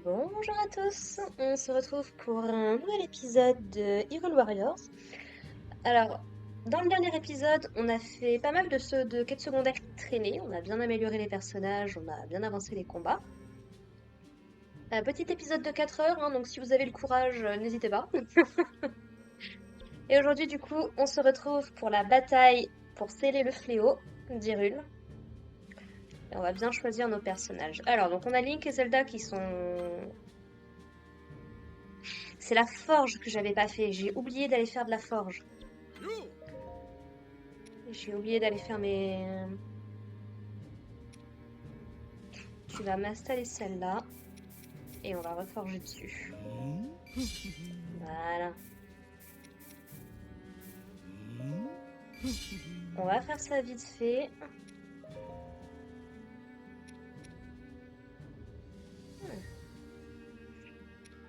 Bonjour à tous, on se retrouve pour un nouvel épisode de Hyrule Warriors. Alors, dans le dernier épisode, on a fait pas mal de quêtes secondaires traînées, on a bien amélioré les personnages, on a bien avancé les combats. Petit épisode de 4 heures, hein, donc si vous avez le courage, n'hésitez pas. Et aujourd'hui, du coup, on se retrouve pour la bataille pour sceller le fléau d'Hyrule. Et on va bien choisir nos personnages. Alors, donc on a Link et Zelda qui sont... C'est la forge que j'avais pas fait, j'ai oublié d'aller faire de la forge. J'ai oublié d'aller faire mes... Tu vas m'installer celle-là. Et on va reforger dessus. Voilà. On va faire ça vite fait.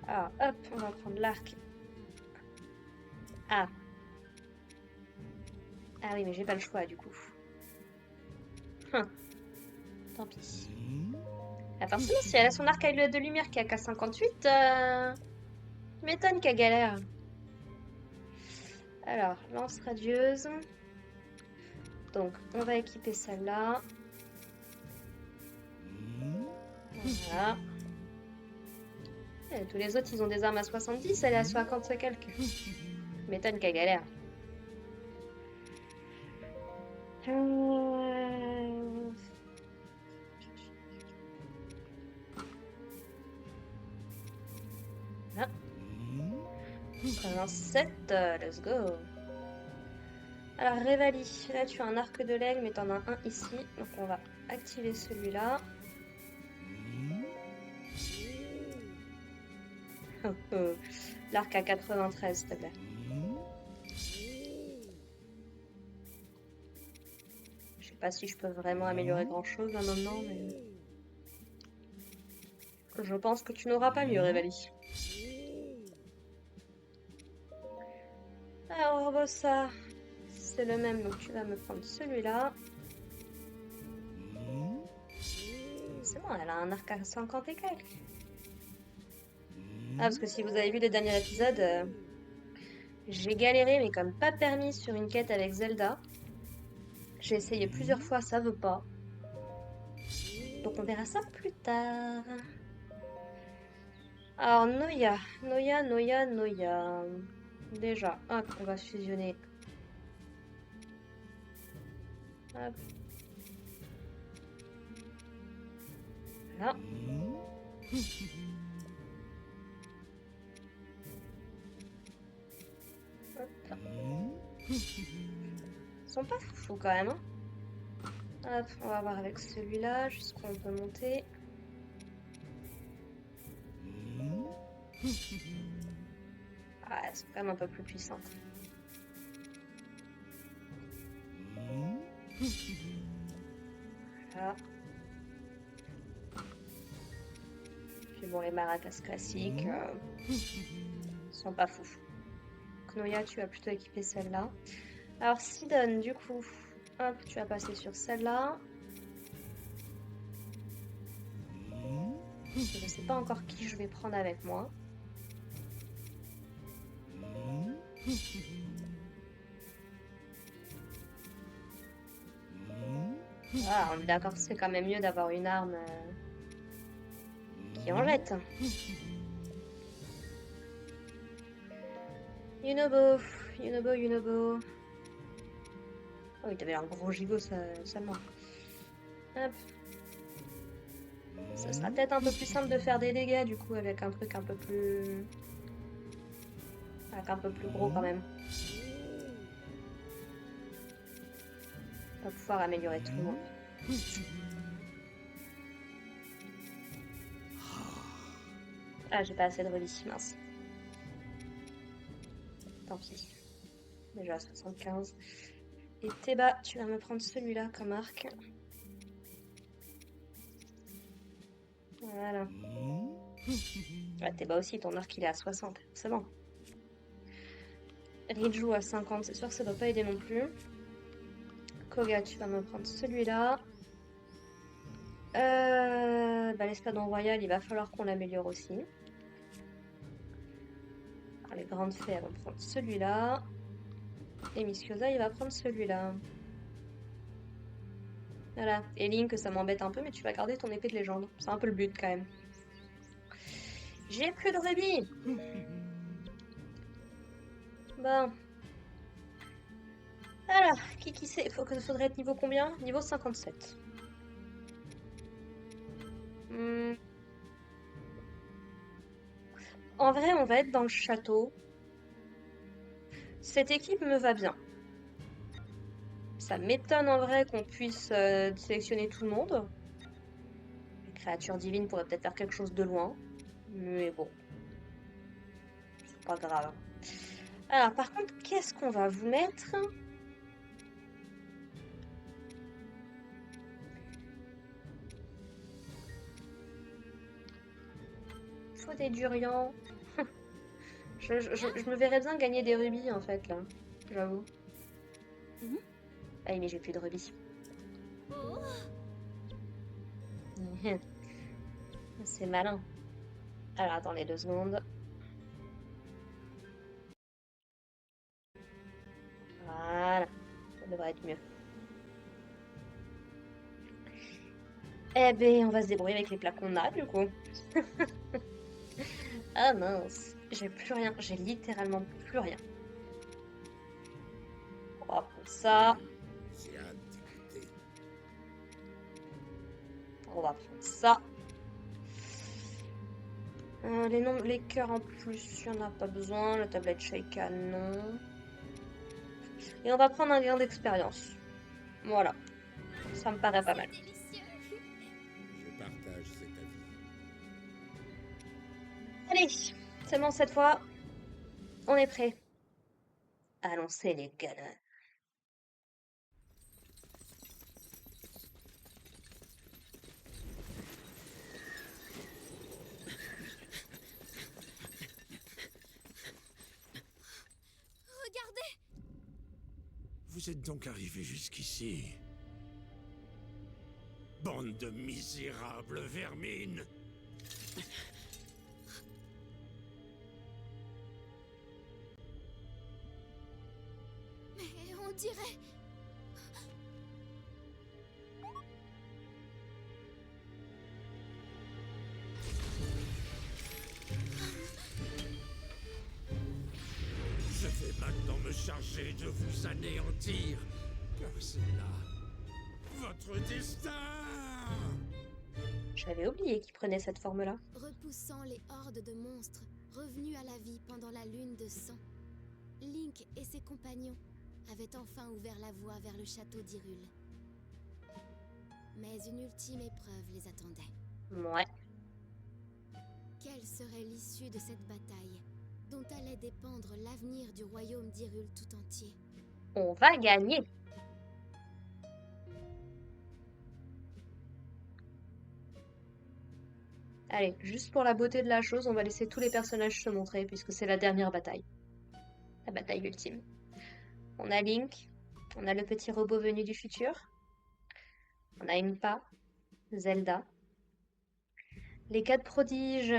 Alors, hop, on va prendre l'arc. Ah. Ah oui, mais j'ai pas le choix, du coup. Hum, tant pis. Ah, forcément, si elle a son arc à de lumière qui a qu'à 58, tu m'étonnes qu'elle galère. Alors, lance radieuse. Donc, on va équiper celle-là. Voilà. Tous les autres, ils ont des armes à 70, elle est à 50 et quelques. Tu m'étonnes qu'elle galère. Voilà. 87, let's go. Alors, Révali, là tu as un arc de l'aigle, mais t'en as un ici. Donc on va activer celui-là. L'arc à 93, s'il te plaît. Je sais pas si je peux vraiment améliorer grand-chose là maintenant, mais... Je pense que tu n'auras pas mieux, Révali. Alors, ça, c'est le même, donc tu vas me prendre celui-là. C'est bon, elle a un arc à 50 et quelques. Ah, parce que si vous avez vu les derniers épisodes, j'ai galéré, mais comme pas permis sur une quête avec Zelda. J'ai essayé plusieurs fois, ça veut pas. Donc on verra ça plus tard. Alors, Noya. Déjà, hop, on va fusionner. Hop. Là. Hop. Ils sont pas fous quand même, hein. Hop, on va voir avec celui-là, jusqu'où on peut monter. Ah, elles sont quand même un peu plus puissantes. Voilà. Puis bon, les maracas classiques, sont pas fous. Knoya, tu vas plutôt équiper celle-là. Alors, Sidon, du coup, hop, tu vas passer sur celle-là. Je sais pas encore qui je vais prendre avec moi. Ah, on est d'accord que c'est quand même mieux d'avoir une arme qui en jette. Yunobo. Oh, il avait un gros gigot seulement. Hop. Ça sera peut-être un peu plus simple de faire des dégâts du coup avec un truc un peu plus... Avec un peu plus gros quand même. On va pouvoir améliorer tout le monde. Ah, j'ai pas assez de relis, mince. Tant pis. Déjà à 75. Et Théba, tu vas me prendre celui-là comme arc. Voilà. Ouais, Théba aussi, ton arc il est à 60. C'est bon. Riju à 50, c'est sûr que ça doit pas aider non plus. Koga, tu vas me prendre celui-là. Bah, l'espadon royal, il va falloir qu'on l'améliore aussi. Alors, les grandes fées, elles vont prendre celui-là. Et Miskiosa, il va prendre celui-là. Voilà. Et Link, ça m'embête un peu, mais tu vas garder ton épée de légende. C'est un peu le but, quand même. J'ai plus de rubis. Bon. Alors, qui c'est? Faudrait être niveau combien? Niveau 57. Hmm. En vrai, on va être dans le château. Cette équipe me va bien. Ça m'étonne en vrai qu'on puisse sélectionner tout le monde. Les créatures divines pourraient peut-être faire quelque chose de loin. Mais bon, c'est pas grave. Alors, par contre, qu'est-ce qu'on va vous mettre? Faut des durians. Je me verrais bien gagner des rubis en fait là. J'avoue. Ah oui, mais j'ai plus de rubis. C'est malin. Alors, attendez 2 secondes. Voilà. Ça devrait être mieux. Eh ben, on va se débrouiller avec les plats qu'on a du coup. Ah mince. J'ai plus rien. J'ai littéralement plus rien. On va prendre ça. J'ai hâte d'écouter. On va prendre ça. Les cœurs en plus, il n'y en a pas besoin. La tablette Sheikah, non. Et on va prendre un gain d'expérience. Voilà. Ça me paraît pas mal. Je partage cet avis. Allez, c'est bon cette fois. On est prêt. Allons-y les gars. Regardez! Vous êtes donc arrivés jusqu'ici. Bande de misérables vermines! Mais on dirait... Je vais maintenant me charger de vous anéantir, car c'est là votre destin! J'avais oublié qu'il prenait cette forme-là. Repoussant les hordes de monstres revenus à la vie pendant la lune de sang, Link et ses compagnons avaient enfin ouvert la voie vers le château d'Hyrule. Mais une ultime épreuve les attendait. Ouais. Quelle serait l'issue de cette bataille, dont allait dépendre l'avenir du royaume d'Hyrule tout entier? On va gagner. Allez, juste pour la beauté de la chose, on va laisser tous les personnages se montrer puisque c'est la dernière bataille. La bataille ultime. On a Link, on a le petit robot venu du futur, on a Impa, Zelda, les 4 prodiges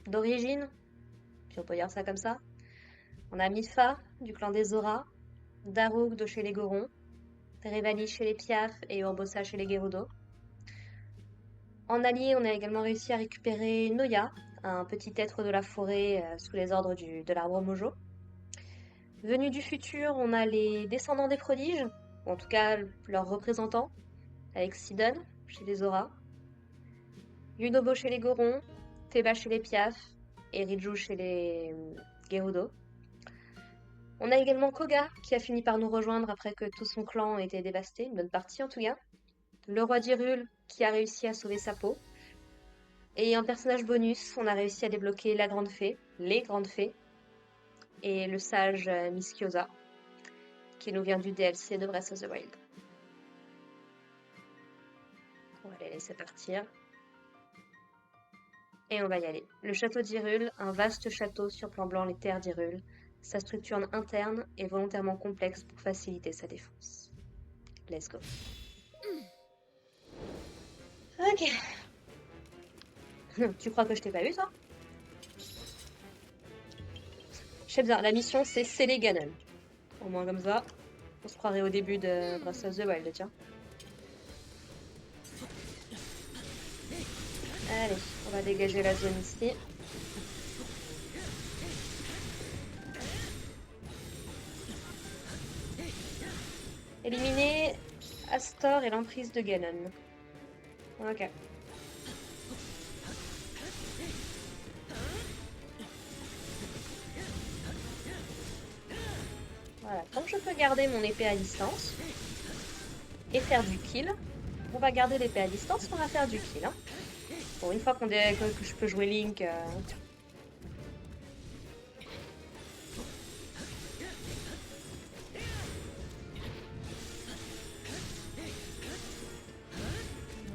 d'origine, si on peut dire ça comme ça. On a Mipha du clan des Zora, Daruk de chez les Gorons, Revali chez les Piaf et Urbosa chez les Gerudo. En allié, on a également réussi à récupérer Noya, un petit être de la forêt sous les ordres de l'arbre Mojo. Venus du futur, on a les descendants des prodiges, ou en tout cas leurs représentants, avec Sidon chez les Zora, Yunobo chez les Gorons, Teba chez les Piaf et Riju chez les Gerudo. On a également Koga qui a fini par nous rejoindre après que tout son clan ait été dévasté, une bonne partie en tout cas. Le roi d'Hyrule qui a réussi à sauver sa peau. Et en personnage bonus, on a réussi à débloquer la grande fée, les grandes fées, et le sage Miskiosa, qui nous vient du DLC de Breath of the Wild. On va les laisser partir. Et on va y aller. Le château d'Hyrule, un vaste château surplombant les terres d'Hyrule. Sa structure interne est volontairement complexe pour faciliter sa défense. Let's go. Ok. Tu crois que je t'ai pas vu, toi? Je sais bien, la mission c'est sceller Ganon. Au moins comme ça, on se croirait au début de Breath of the Wild, tiens. Allez, on va dégager la zone ici. Éliminer Astor et l'emprise de Ganon. Ok. Voilà, comme je peux garder mon épée à distance et faire du kill, on va garder l'épée à distance, on va faire du kill. Hein. Bon, une fois que je peux jouer Link,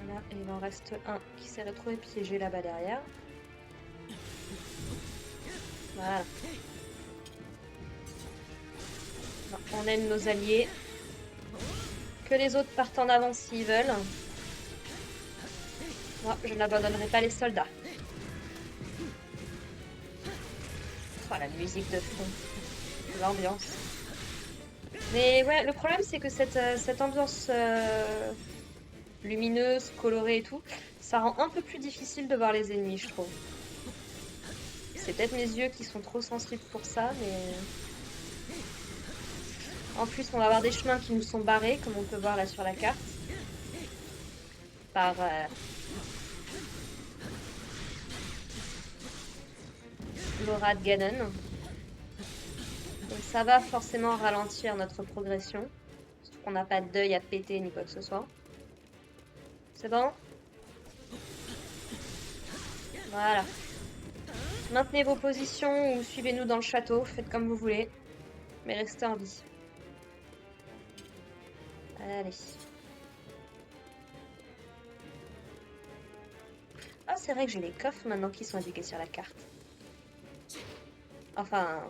voilà, et il en reste un qui s'est retrouvé piégé là-bas derrière. Voilà. Non, on aime nos alliés. Que les autres partent en avant s'ils veulent. Moi, je n'abandonnerai pas les soldats. Oh, la musique de fond. L'ambiance. Mais ouais, le problème c'est que cette ambiance lumineuse, colorée et tout, ça rend un peu plus difficile de voir les ennemis, je trouve. C'est peut-être mes yeux qui sont trop sensibles pour ça, mais... En plus, on va avoir des chemins qui nous sont barrés, comme on peut voir là sur la carte. Par... l'aura de Ganon. Donc ça va forcément ralentir notre progression. Sauf qu'on n'a pas de deuil à péter ni quoi que ce soit. C'est bon? Voilà. Maintenez vos positions ou suivez-nous dans le château, faites comme vous voulez. Mais restez en vie. Allez. Ah, c'est vrai que j'ai les coffres maintenant qui sont indiqués sur la carte. Enfin...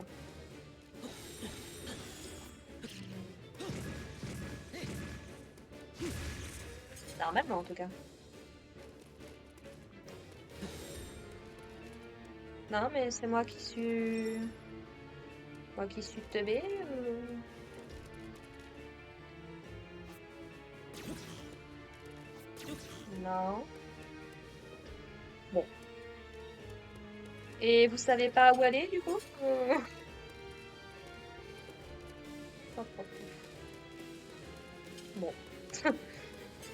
Normalement, en tout cas. Non, mais c'est moi qui suis... Moi qui suis teubé ou... Non. Bon. Et vous savez pas où aller, du coup? Bon.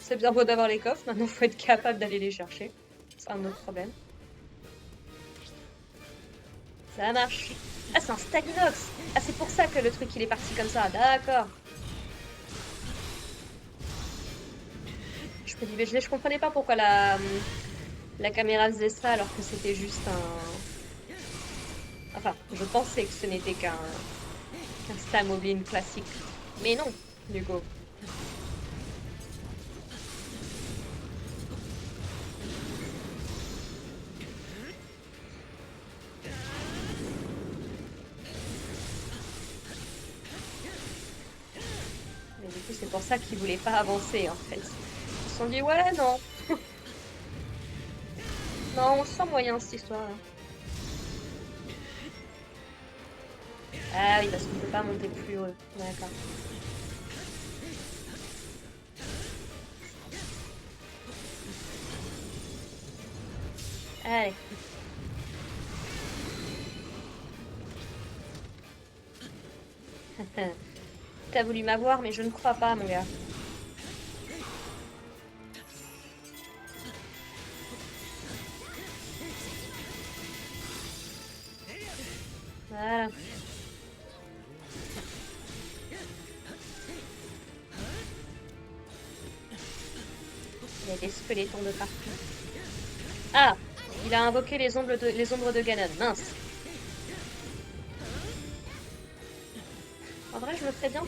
C'est bien beau d'avoir les coffres, maintenant faut être capable d'aller les chercher. C'est un autre problème. Ça marche. Ah, c'est un Staginox! Ah, c'est pour ça que le truc il est parti comme ça, d'accord. Je comprenais pas pourquoi la caméra faisait ça alors que c'était juste un... Enfin, je pensais que ce n'était qu'un Stamoblin classique. Mais non, du coup. Mais du coup, c'est pour ça qu'ils voulaient pas avancer, en fait. Ils se sont dit, ouais, non. Non, on sent moyen, cette histoire-là. Ah oui, parce qu'on peut pas monter plus haut. D'accord. Allez. T'as voulu m'avoir, mais je ne crois pas, mon gars. Voilà. Il y a des squelettons de partout. Ah! Il a invoqué les ombres de Ganon. Mince. En vrai, je me ferais bien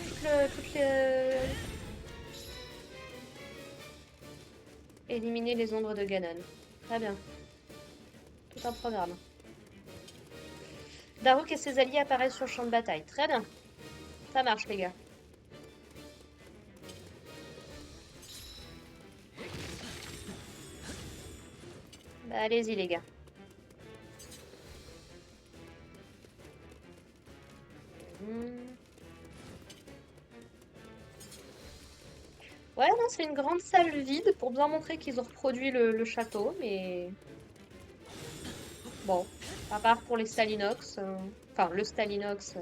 éliminer les ombres de Ganon. Très bien. Tout un programme. Daruk et ses alliés apparaissent sur le champ de bataille. Très bien. Ça marche, les gars. Allez-y, les gars. Ouais, non, c'est une grande salle vide pour bien montrer qu'ils ont reproduit le château, mais bon, à part pour les Stalinox, enfin le Stalinox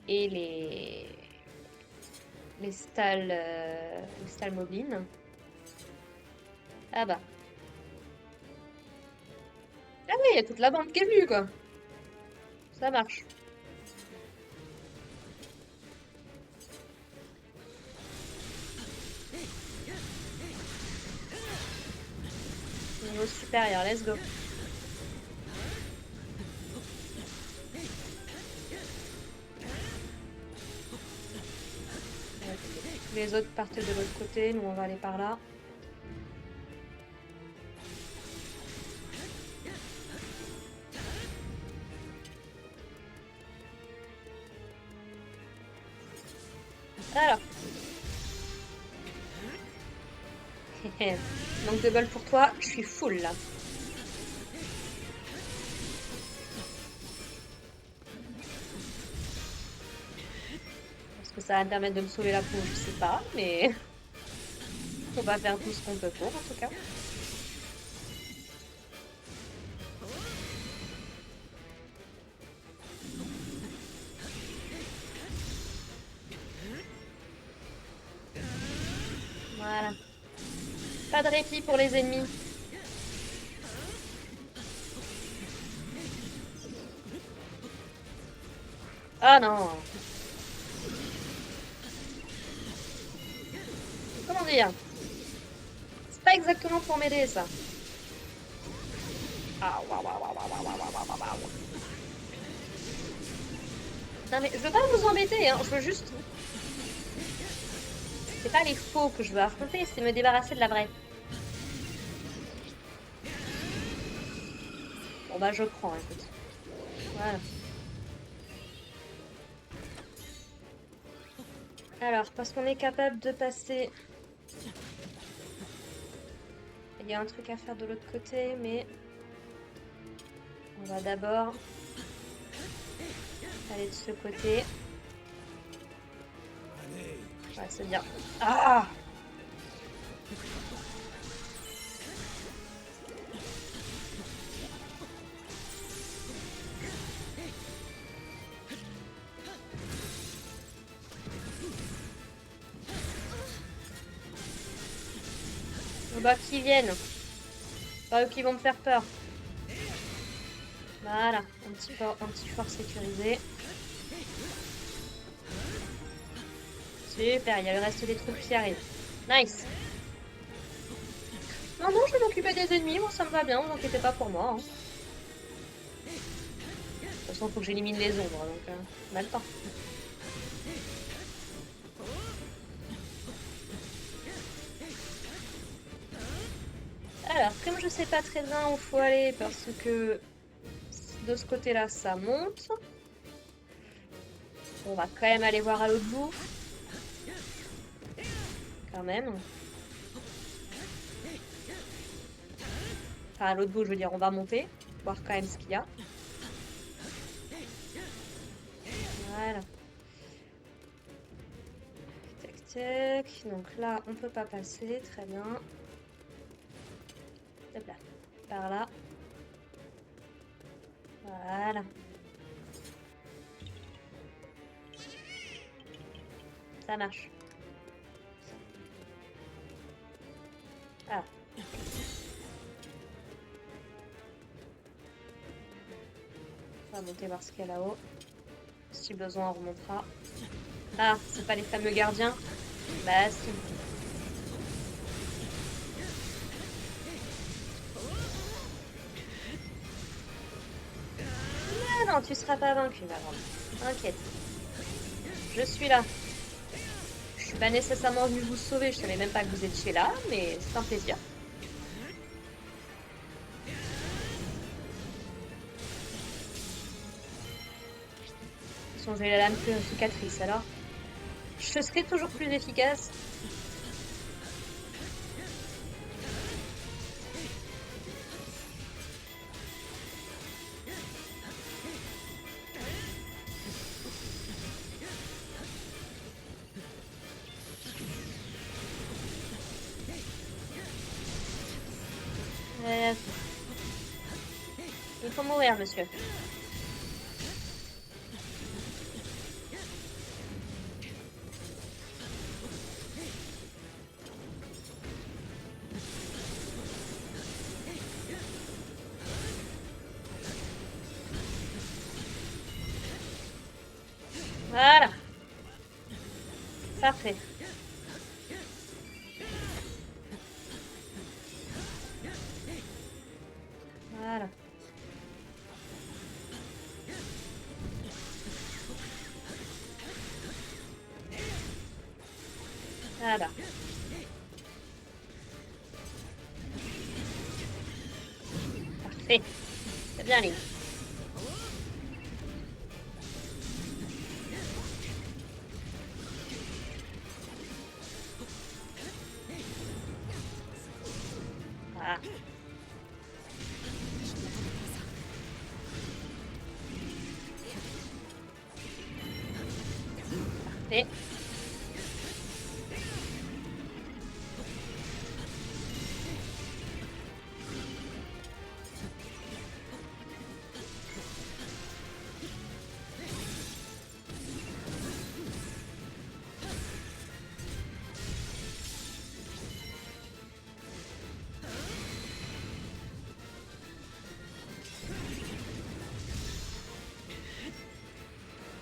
et les Stalmoblines. Ah bah. Ah oui, il y a toute la bande qui est venue, quoi. Ça marche. Niveau supérieur, let's go. Les autres partent de l'autre côté, nous on va aller par là. Alors. Donc de bol pour toi, je suis full là. Est-ce que ça va me permettre de me sauver la peau? Je sais pas, mais on va faire tout ce qu'on peut pour en tout cas. Voilà. Pas de répit pour les ennemis. Ah non. Comment dire? C'est pas exactement pour m'aider ça. Ah waouh waouh waouh waouh waouh waouh waouh waouh. Non mais je veux pas vous embêter, hein. Je veux juste. C'est pas les faux que je veux affronter, c'est me débarrasser de la vraie. Bon bah je prends, écoute. Voilà. Alors, parce qu'on est capable de passer... Il y a un truc à faire de l'autre côté, mais... On va d'abord... aller de ce côté. Ouais, c'est bien. Ah! Bah qu'ils viennent. Pas eux qui vont me faire peur. Voilà, un petit fort sécurisé. Super, il y a le reste des troupes qui arrivent. Nice. Non, non, je vais m'occuper des ennemis, moi ça me va bien, vous inquiétez pas pour moi. Hein. De toute façon, il faut que j'élimine les ombres, donc on a le temps. Alors, comme je sais pas très bien où faut aller parce que de ce côté-là, ça monte. On va quand même aller voir à l'autre bout. Quand même. Enfin, à l'autre bout, je veux dire, on va monter. Voir quand même ce qu'il y a. Voilà. Tac, tac. Donc là, on peut pas passer. Très bien. Hop là. Par là. Voilà. Ça marche. Ah. On va monter voir ce qu'il y a là-haut. Si besoin, on remontera. Ah, c'est pas les fameux gardiens? Bah si. Ah non, tu seras pas vaincu, ma grande. T'inquiète. Je suis là. Je suis pas nécessairement venue vous sauver, je savais même pas que vous étiez là, mais c'est un plaisir. J'ai la lame purificatrice, alors je serai toujours plus efficace. Il faut mourir, monsieur. Voilà. Parfait. Voilà. Voilà. Parfait. C'est bien, Link. Ah. Parfait.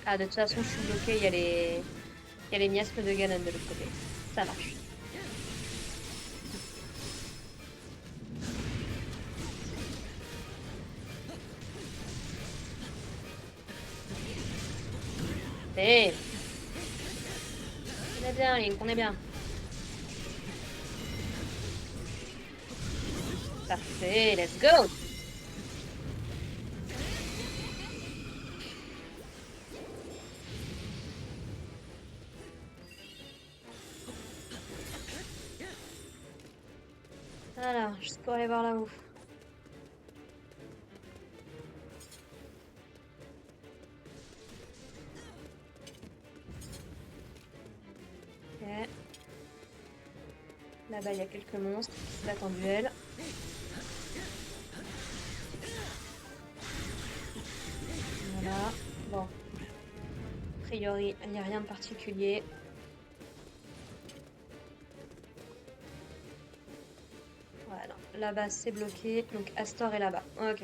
Ah, de toute façon, je suis bloquée. Il y a les miasmes de Ganon de l'autre côté. Ça marche. Et on est bien, Link, on est bien. Parfait, let's go. Alors, juste pour aller voir là-haut. Ok. Là-bas, il y a quelques monstres qui se battent en duel. Voilà. Bon. A priori, il n'y a rien de particulier. Voilà. Là-bas, c'est bloqué. Donc, Astor est là-bas. Ok.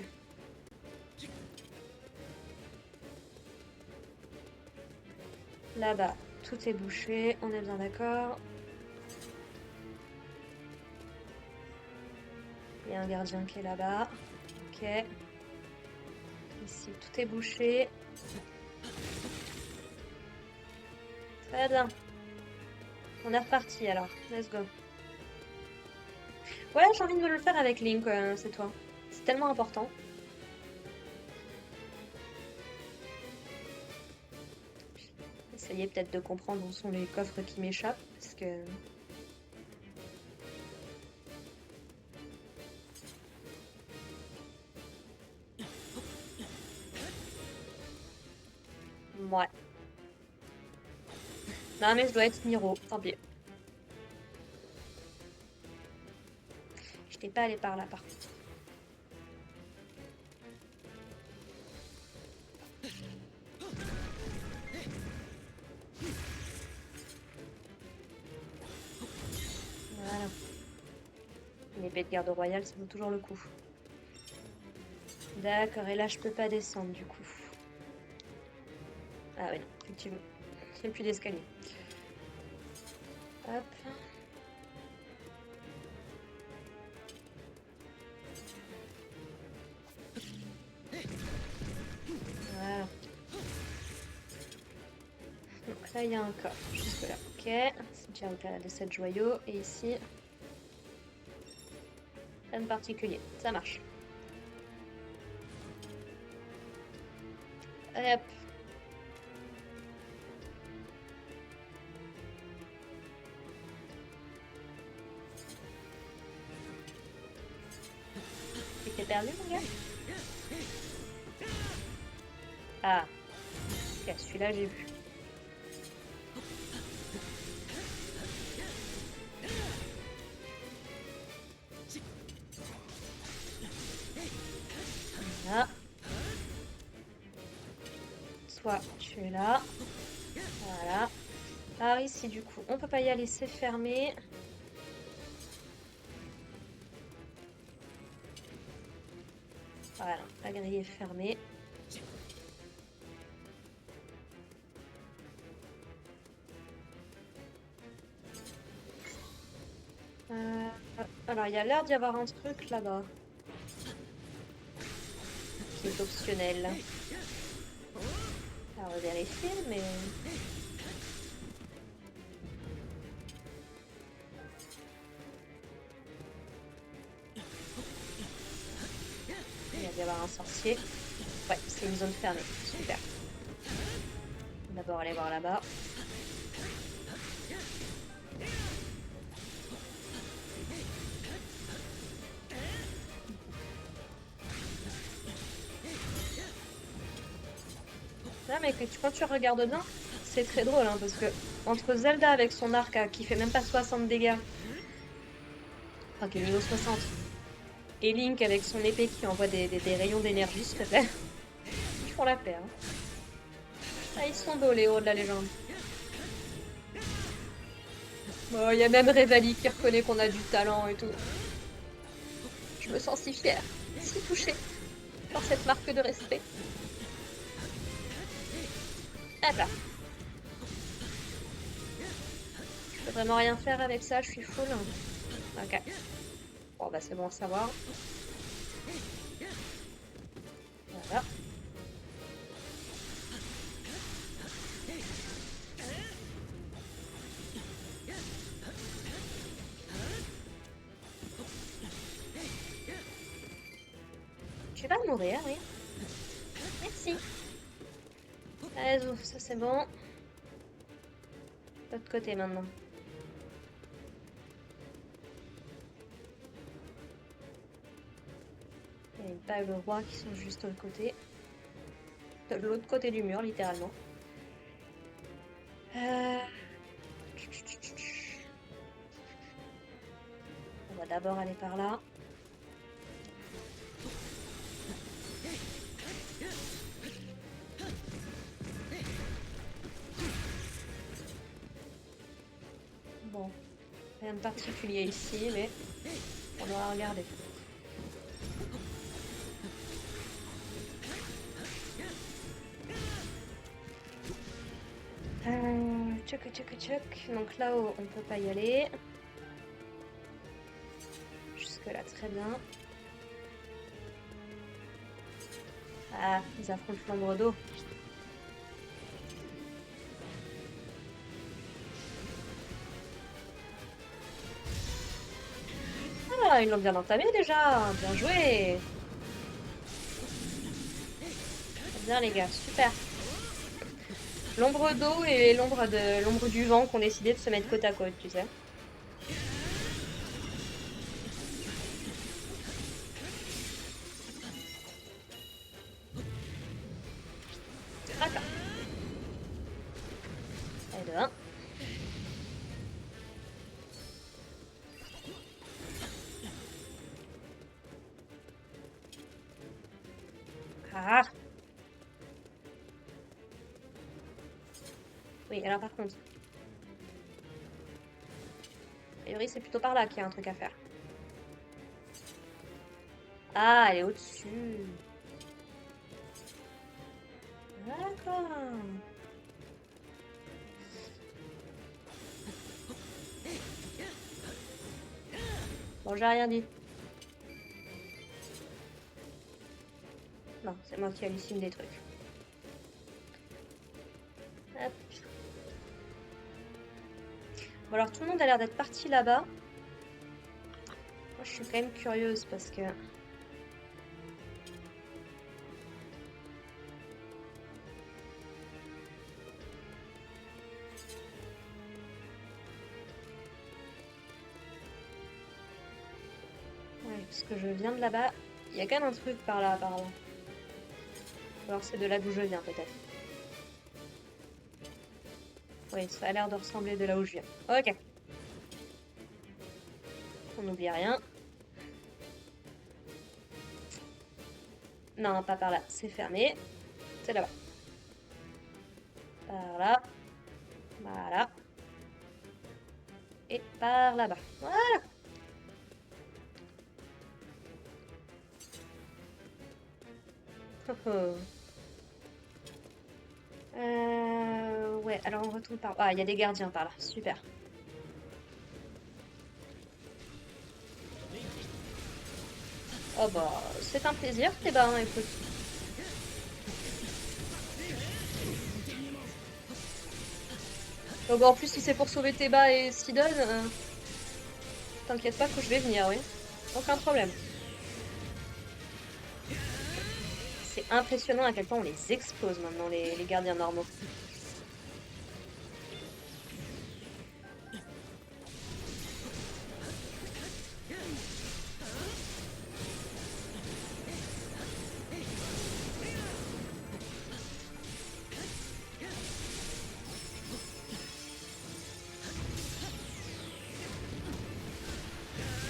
Là-bas, tout est bouché. On est bien d'accord. Il y a un gardien qui est là-bas. Ok. Ici, tout est bouché. Très bien. On est reparti alors. Let's go. Ouais, j'ai envie de le faire avec Link, c'est toi. C'est tellement important. Essayez peut-être de comprendre où sont les coffres qui m'échappent, parce que... Ouais. Non mais je dois être Miro, tant pis. Je t'ai pas allé par là par contre. Voilà. Une épée de garde royale, ça vaut toujours le coup. D'accord, et là je peux pas descendre du coup. Ah ouais, non, effectivement. Il n'y a plus d'escalier. Hop. Voilà. Donc là, il y a un coffre jusque là. Ok. Cimetière de 7 joyaux. Et ici, rien de particulier. Ça marche. Hop. T'es perdu, mon gars? Ah. Ok, celui-là, j'ai vu. Toi, tu es là. Voilà. Alors ici, du coup, on peut pas y aller, c'est fermé. Voilà, la grille est fermée. Alors, il y a l'air d'y avoir un truc là-bas qui est optionnel. On va vérifier, mais... Il y a d'y avoir un sorcier. Ouais, c'est une zone fermée. Super. D'abord aller voir là-bas. Là, mais quand tu regardes bien, c'est très drôle, hein, parce que entre Zelda avec son arc qui fait même pas 60 dégâts, enfin qui est niveau 60, et Link avec son épée qui envoie des rayons d'énergie, s'il te plaît, ils font la paix. Hein. Ah, ils sont beaux, les héros de la légende. Bon, il y a même Revali qui reconnaît qu'on a du talent et tout. Je me sens si fière, si touchée par cette marque de respect. Ah là. Je peux vraiment rien faire avec ça, je suis full. Ok. Bon, bah c'est bon à savoir. Voilà. Tu vas mourir, oui. Merci. Allez, ça c'est bon. L'autre côté maintenant. Il y a une paille de roi qui sont juste de l'autre côté du mur, littéralement. On va d'abord aller par là. Bon, rien de particulier ici, mais on va regarder. Tchoc, tchoc, tchoc. Donc là-haut, on peut pas y aller. Jusque-là, très bien. Ah, ils affrontent l'ombre d'eau. Ah, ils l'ont bien entamé déjà. Bien joué. Bien les gars, super. L'ombre d'eau et l'ombre du vent qui ont décidé de se mettre côte à côte, tu sais. D'accord. Et de 1. Ah. Oui, alors par contre. A priori, c'est plutôt par là qu'il y a un truc à faire. Ah, elle est au-dessus. D'accord. Bon, j'ai rien dit. Non, c'est moi qui hallucine des trucs. Hop. Bon, alors tout le monde a l'air d'être parti là-bas. Moi, je suis quand même curieuse parce que... Ouais, parce que je viens de là-bas. Il y a quand même un truc par là, apparemment. Alors c'est de là d'où je viens, peut-être. Oui, ça a l'air de ressembler de là où je viens. Ok. On n'oublie rien. Non, pas par là. C'est fermé. C'est là-bas. Par là. Voilà. Et par là-bas. Voilà. Oh, oh. Ouais, alors on retourne par... Ah, il y a des gardiens par là. Super. Oh bah, c'est un plaisir, eh ben, écoute. Oh bah, en plus, si c'est pour sauver Théba et Sidon, t'inquiète pas que je vais venir, oui. Aucun problème. C'est impressionnant à quel point on les explose maintenant, les gardiens normaux.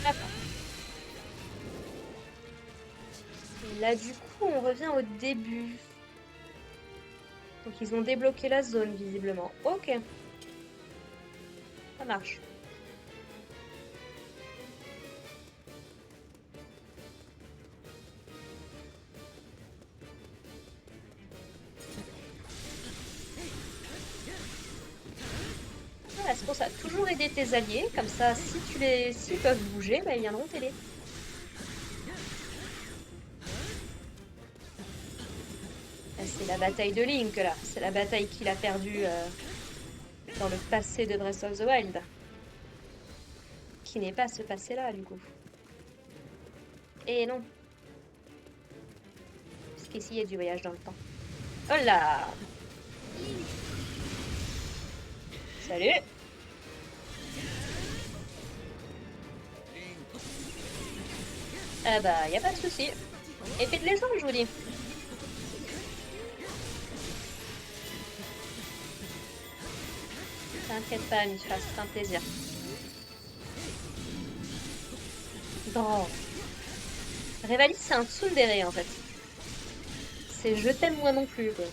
D'accord. Et là, du coup, on revient au début. Donc, ils ont débloqué la zone, visiblement. Ok. Ça marche. Voilà, c'est pour ça. Toujours aider tes alliés. Comme ça, si s'ils peuvent bouger, bah, ils viendront t'aider. Ah, c'est la bataille de Link, là. C'est la bataille qu'il a perdue dans le passé de Breath of the Wild. Qui n'est pas ce passé-là, du coup. Et non. Parce qu'ici, il y a du voyage dans le temps. Oh là! Salut! Ah bah, y a pas de souci. Épée de légende, je vous dis. T'inquiète pas, Mishra, c'est un plaisir. Non. Révalis, c'est un tsundere, en fait. C'est je t'aime moi non plus, quoi.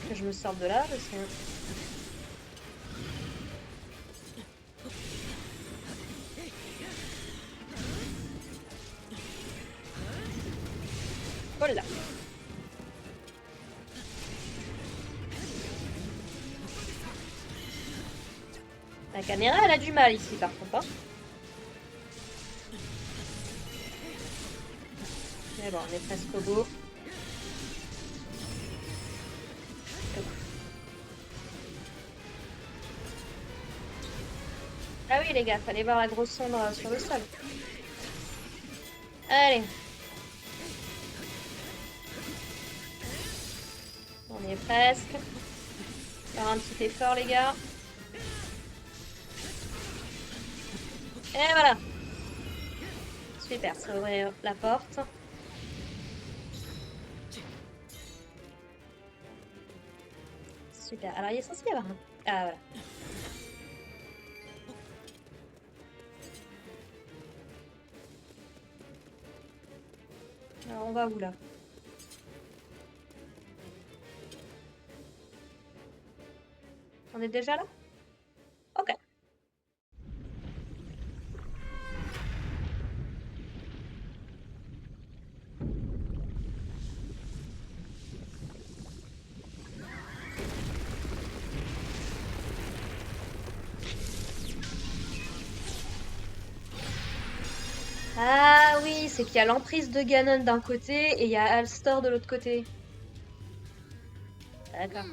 Que je me sorte de là, parce que... Voilà. La caméra, elle a du mal ici, par contre. Hein. Mais bon, on est presque au bout. Ah oui, les gars, fallait voir la grosse sombre sur le sol. Allez. On y est presque. Faire un petit effort, les gars. Et voilà. Super, ça va ouvrir la porte. Super. Alors, il est censé y avoir un... Ah, voilà. Alors, on va où, là? On est déjà là? Ok. Ah oui, c'est qu'il y a l'emprise de Ganon d'un côté et il y a Alstor de l'autre côté. D'accord.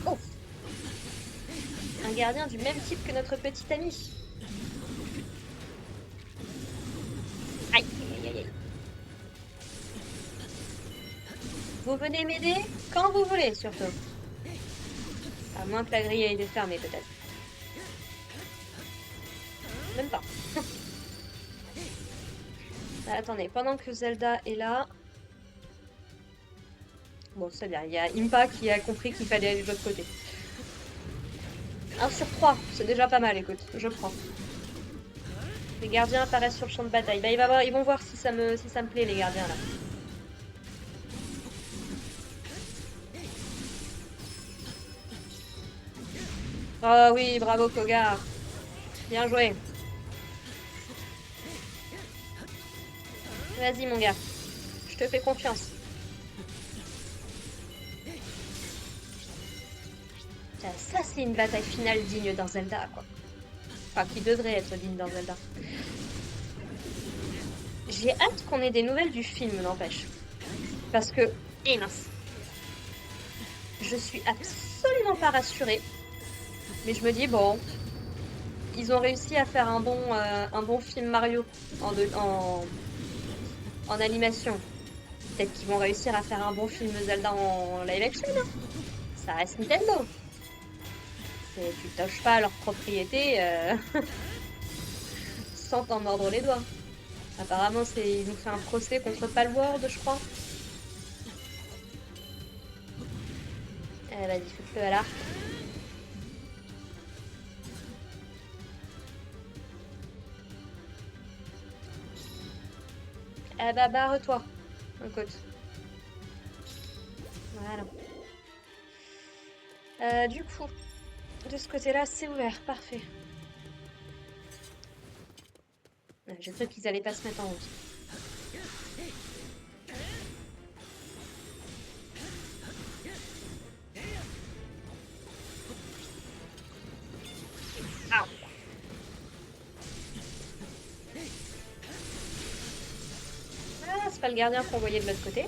Oh! Un gardien du même type que notre petit ami. Aïe, aïe, aïe, aïe. Vous venez m'aider quand vous voulez, surtout. À moins que la grille ait été fermée, peut-être. Même pas. Ah, attendez, pendant que Zelda est là... Bon, c'est bien, il y a Impa qui a compris qu'il fallait aller de l'autre côté. 1 sur 3, c'est déjà pas mal, écoute, je prends. Les gardiens apparaissent sur le champ de bataille. Bah, ils vont voir si ça me plaît, les gardiens, là. Oh oui, bravo, Kogar. Bien joué. Vas-y, mon gars. Je te fais confiance. Ça, c'est une bataille finale digne d'un Zelda, quoi. Enfin, qui devrait être digne d'un Zelda. J'ai hâte qu'on ait des nouvelles du film, n'empêche. Parce que... Eh mince. Je suis absolument pas rassurée. Mais je me dis, bon... Ils ont réussi à faire un bon film Mario en animation. Peut-être qu'ils vont réussir à faire un bon film Zelda en live action, hein. Ça reste Nintendo. Tu touches pas à leur propriété sans t'en mordre les doigts. Apparemment, ils ont fait un procès contre Palworld, je crois. Vas-y, faites-le à l'arc. Bah, barre-toi, mon côte. Voilà. Du coup, de ce côté-là, c'est ouvert. Parfait. J'ai cru qu'ils allaient pas se mettre en route. Ah. Ah, c'est pas le gardien qu'on voyait de l'autre côté.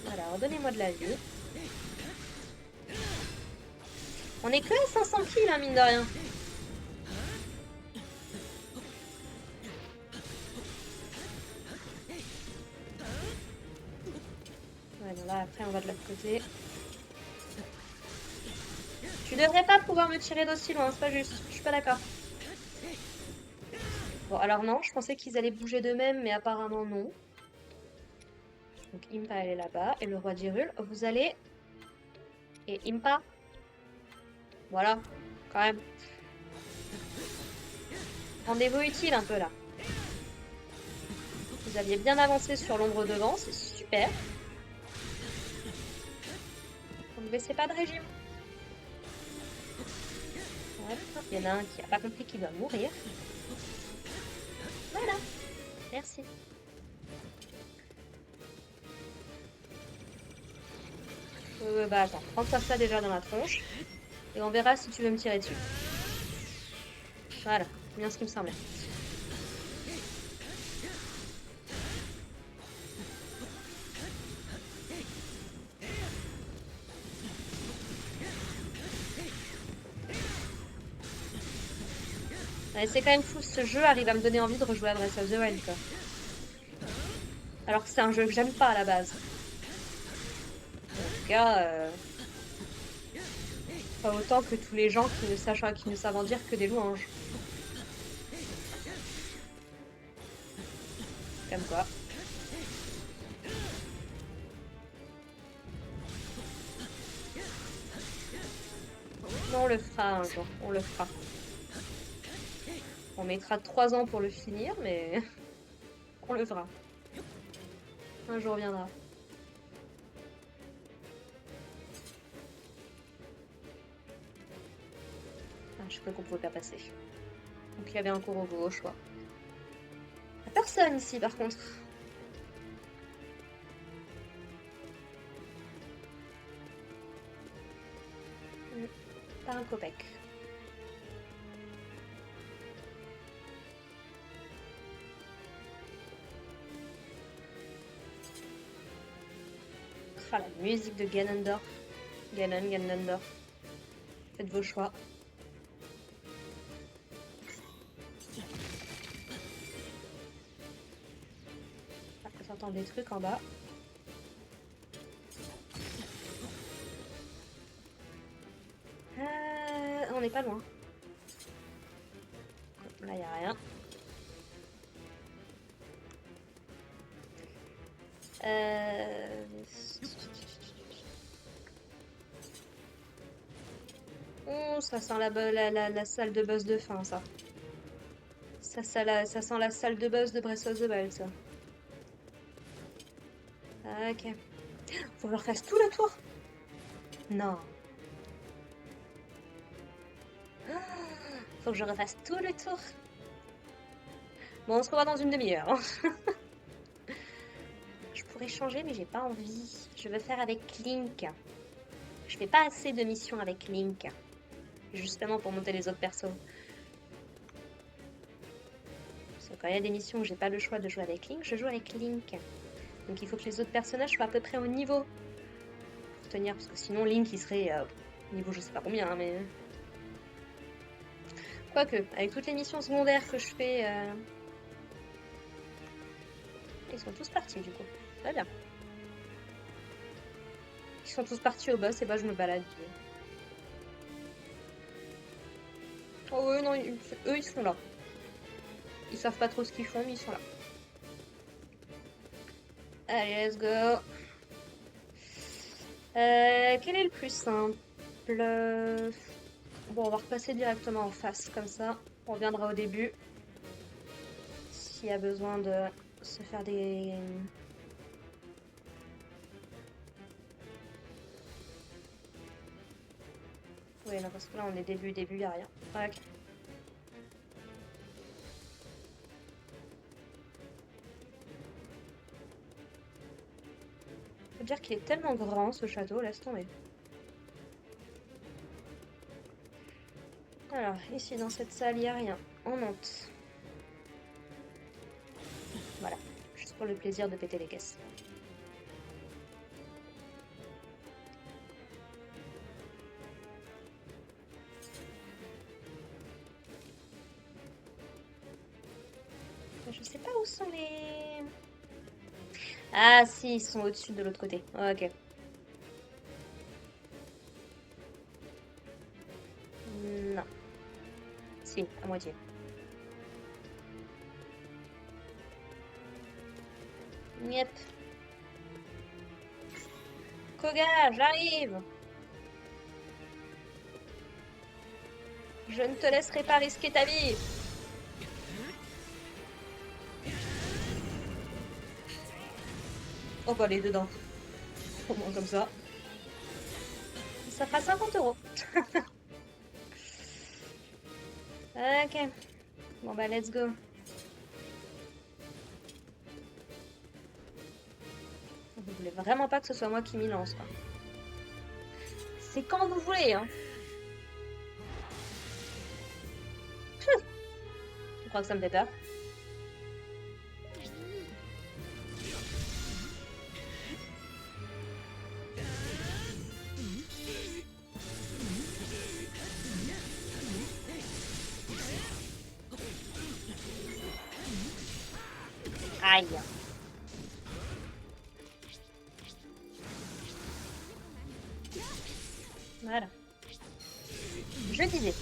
Voilà, redonnez-moi de la vie. On est que à 500 kills, hein, mine de rien. Ouais, bon là, après, on va de l'autre côté. Tu devrais pas pouvoir me tirer d'aussi loin, c'est pas juste. Je suis pas d'accord. Bon, alors non, je pensais qu'ils allaient bouger d'eux-mêmes, mais apparemment non. Donc Impa, elle est là-bas. Et le roi d'Hyrule, vous allez... Et Impa. Voilà, quand même. Rendez-vous utile un peu là. Vous aviez bien avancé sur l'ombre devant, c'est super. Vous ne baissez pas de régime. Hop, il y en a un qui a pas compris qu'il doit mourir. Voilà, merci. Bah attends, prends-toi ça déjà dans la tronche. Et on verra si tu veux me tirer dessus. Voilà, c'est bien ce qui me semblait. Ouais, c'est quand même fou, ce jeu arrive à me donner envie de rejouer à Breath of the Wild, quoi. Alors que c'est un jeu que j'aime pas à la base. En tout cas, pas autant que tous les gens qui ne savent en dire que des louanges. Comme quoi. Non, on le fera un jour, on le fera. On mettra 3 ans pour le finir, mais on le fera. Un jour viendra. Ah, je crois qu'on pouvait pas passer. Donc il y avait un Kurobo au choix. Y a personne ici par contre. Pas un copec. Ah, la musique de Ganondorf. Ganondorf. Faites vos choix. Ah, j'entends des trucs en bas. On n'est pas loin. Là, y a rien. Euh... Oh, ça sent la salle de boss de fin, ça. Ça sent la salle de boss de Breath of the Wild, ça. Ok. Faut que je refasse tout le tour? Non. Faut que je refasse tout le tour. Bon, on se revoit dans une demi-heure, hein. Je pourrais changer, mais j'ai pas envie. Je veux faire avec Link. Je fais pas assez de missions avec Link. Justement pour monter les autres persos. Parce que quand il y a des missions où j'ai pas le choix de jouer avec Link, je joue avec Link. Donc il faut que les autres personnages soient à peu près au niveau. Pour tenir, parce que sinon Link il serait niveau je sais pas combien, hein, mais... Quoique, avec toutes les missions secondaires que je fais... Ils sont tous partis du coup. Très bien. Ils sont tous partis au boss et bah je me balade. Oh eux non, eux ils sont là. Ils savent pas trop ce qu'ils font mais ils sont là. Allez, let's go. Quel est le plus simple? Bon, on va repasser directement en face, comme ça. On reviendra au début. S'il y a besoin de se faire des... Oui, non, parce que là, on est début, il n'y a rien. Ok. Faut dire qu'il est tellement grand, ce château, laisse tomber. Alors, ici, dans cette salle, il n'y a rien. On monte. Voilà. Juste pour le plaisir de péter les caisses. Je sais pas où sont les... Ah si, ils sont au-dessus de l'autre côté. Ok. Non. Si, à moitié. Yep. Koga, j'arrive. Je ne te laisserai pas risquer ta vie. Oh bah les dedans. Au moins comme ça. Ça fera 50 €. Ok. Bon bah let's go. Vous voulez vraiment pas que ce soit moi qui m'y lance, quoi. C'est quand vous voulez, hein. Je crois que ça me fait peur. Aïe. Voilà. Je disais.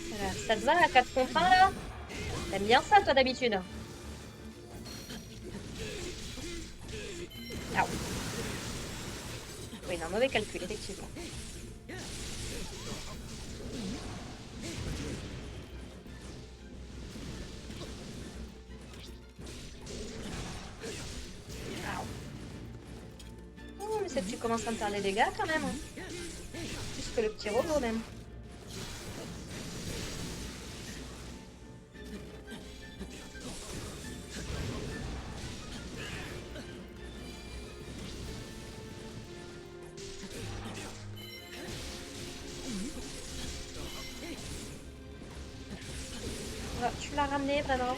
Voilà. Ça te va la 4 contre 1 là? T'aimes bien ça toi d'habitude? Ah oui. Oui, non, mauvais calcul, effectivement. Oh, mais c'est que tu commences à me faire des dégâts quand même. Hein. Plus que le petit robot même. Oh, tu l'as ramené vraiment.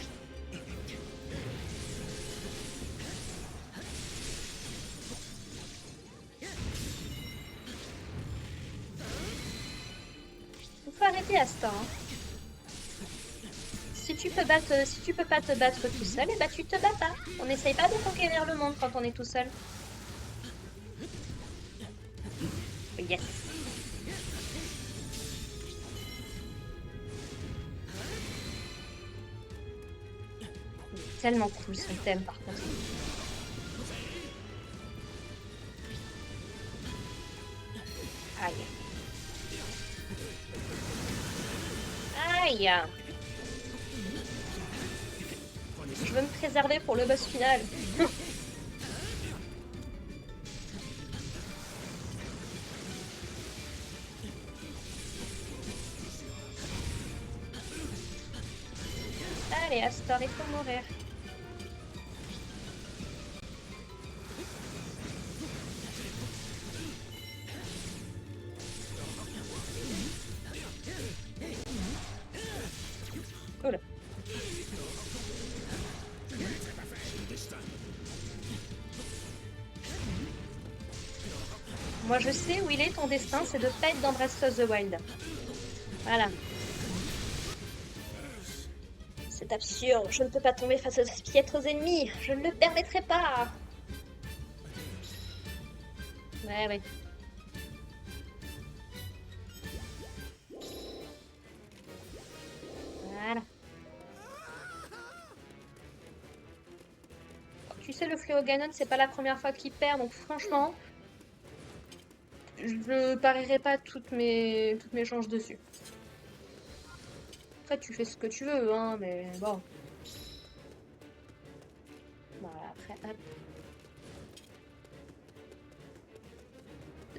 Il faut arrêter à ce temps. Hein. Si tu peux si tu peux pas te battre tout seul, et bah tu te bats pas. On n'essaye pas de conquérir le monde quand on est tout seul. Yes. Il est tellement cool son thème par contre. Aïe. Aïe. Je veux me préserver pour le boss final. Allez, Astor, il faut mourir. Oula. Moi je sais où il est ton destin, c'est de pas être dans Breath of the Wild. Voilà. C'est absurde, je ne peux pas tomber face aux piètres ennemis, je ne le permettrai pas. Ouais. Voilà. Tu sais, le fléau Ganon, c'est pas la première fois qu'il perd, donc franchement, je parierai pas toutes mes chances dessus. Après, tu fais ce que tu veux, hein, mais bon. Voilà, après, hop.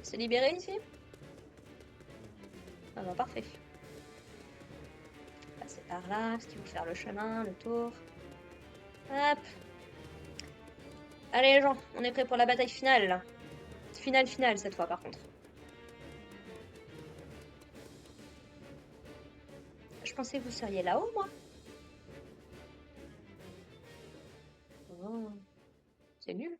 C'est libéré ici? Ah bah parfait. Passer par là, parce qu'il faut faire le chemin, le tour. Hop. Allez les gens, on est prêts pour la bataille finale là. Finale cette fois par contre. Je pensais que vous seriez là-haut moi. Oh. C'est nul.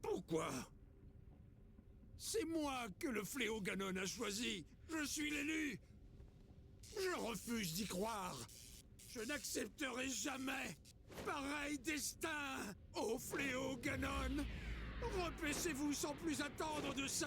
Pourquoi? C'est moi que le fléau Ganon a choisi. Je suis l'élu. Je refuse d'y croire. Je n'accepterai jamais pareil destin. Ô fléau Ganon, repaissez-vous sans plus attendre de ces...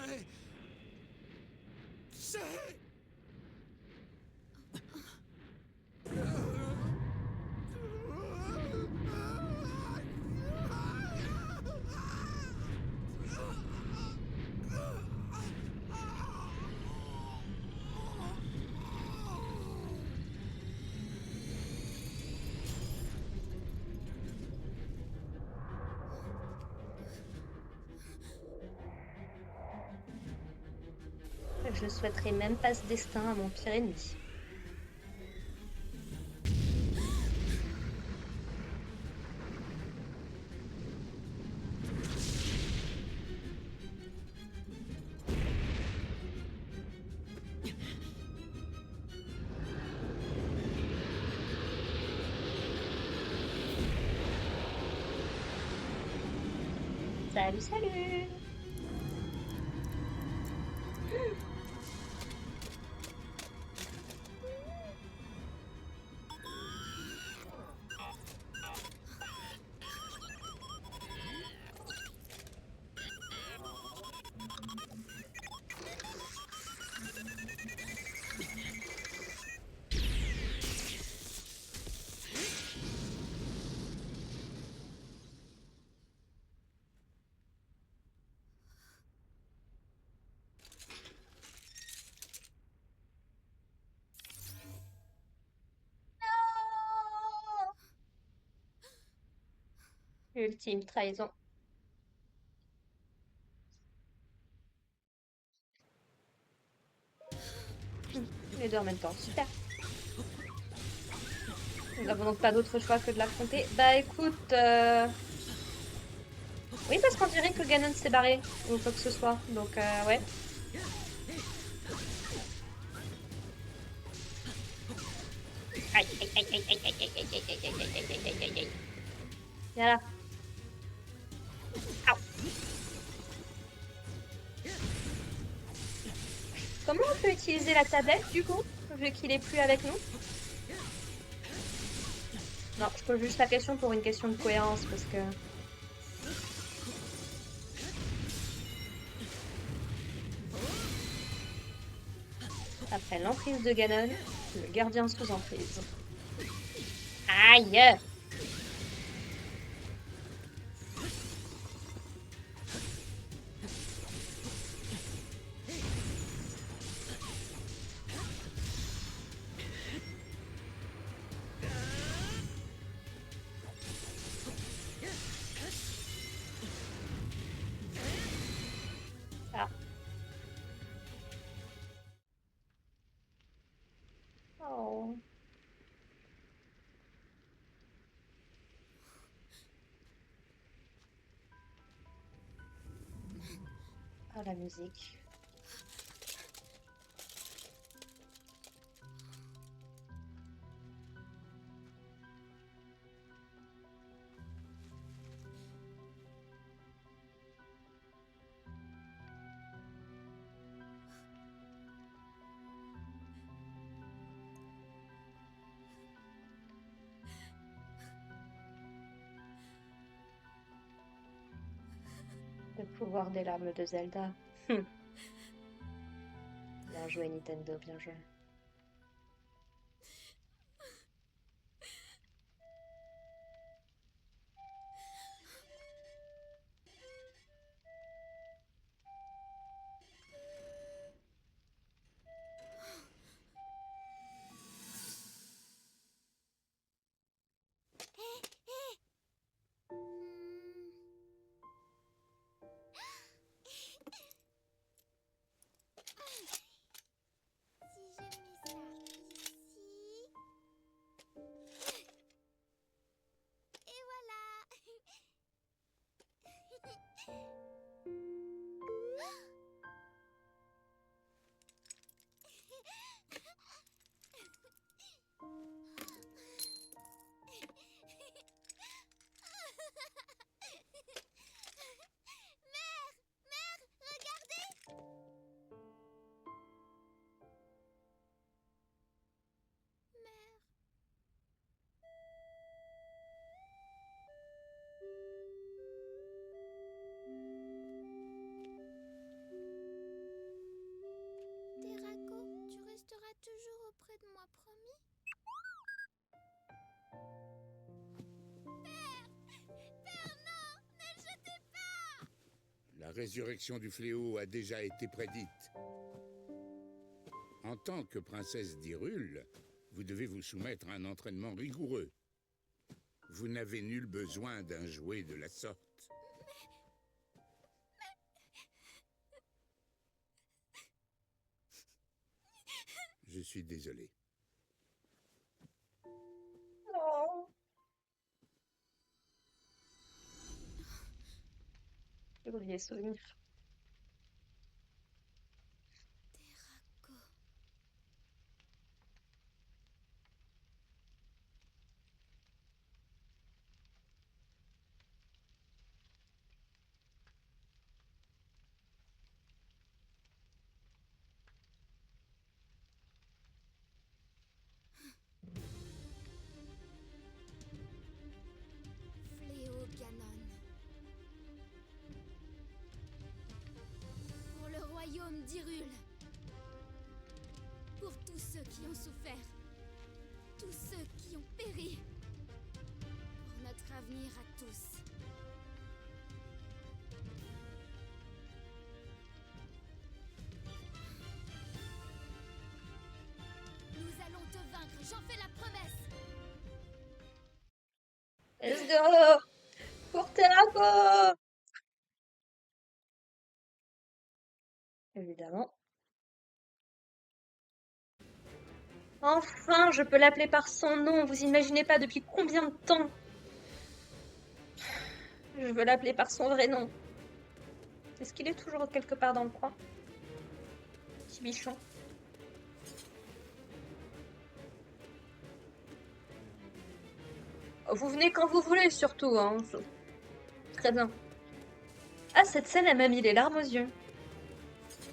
Je souhaiterais même pas ce destin à mon pire ennemi. Salut. Ultime trahison. Les deux en même temps, super. Nous n'avons donc pas d'autre choix que de l'affronter. Bah écoute, oui parce qu'on dirait que Ganon s'est barré, ou quoi que ce soit, donc ouais. Aïe, aïe, aïe, aïe, aïe, aïe, aïe, aïe, aïe, aïe, aïe, aïe, aïe, aïe, aïe. Voilà. peut utiliser la tablette du coup, vu qu'il est plus avec nous? Non, je pose juste la question pour une question de cohérence parce que... Après l'emprise de Ganon, le gardien sous emprise. Aïe! Ah. Oh. Oh, la musique. Le pouvoir des larmes de Zelda. Bien joué, Nintendo, bien joué. Terako, tu resteras toujours auprès de moi, promis? Père, non! Ne le jetez pas! La résurrection du fléau a déjà été prédite. En tant que princesse d'Hyrule, vous devez vous soumettre à un entraînement rigoureux. Vous n'avez nul besoin d'un jouet de la sorte. Je suis désolé. Oh. Oubliez souvenir. Terako. Fléau Ganon. Pour le royaume d'Hyrule. Pour tous ceux qui ont souffert. Tous ceux qui ont péri. Pour notre avenir à tous. Nous allons te vaincre, j'en fais la promesse. Let's go! Pour Terako! Évidemment. Enfin, je peux l'appeler par son nom. Vous imaginez pas depuis combien de temps je veux l'appeler par son vrai nom. Est-ce qu'il est toujours quelque part dans le coin? Petit bichon. Vous venez quand vous voulez, surtout, hein. Très bien. Ah, cette scène, elle m'a mis les larmes aux yeux.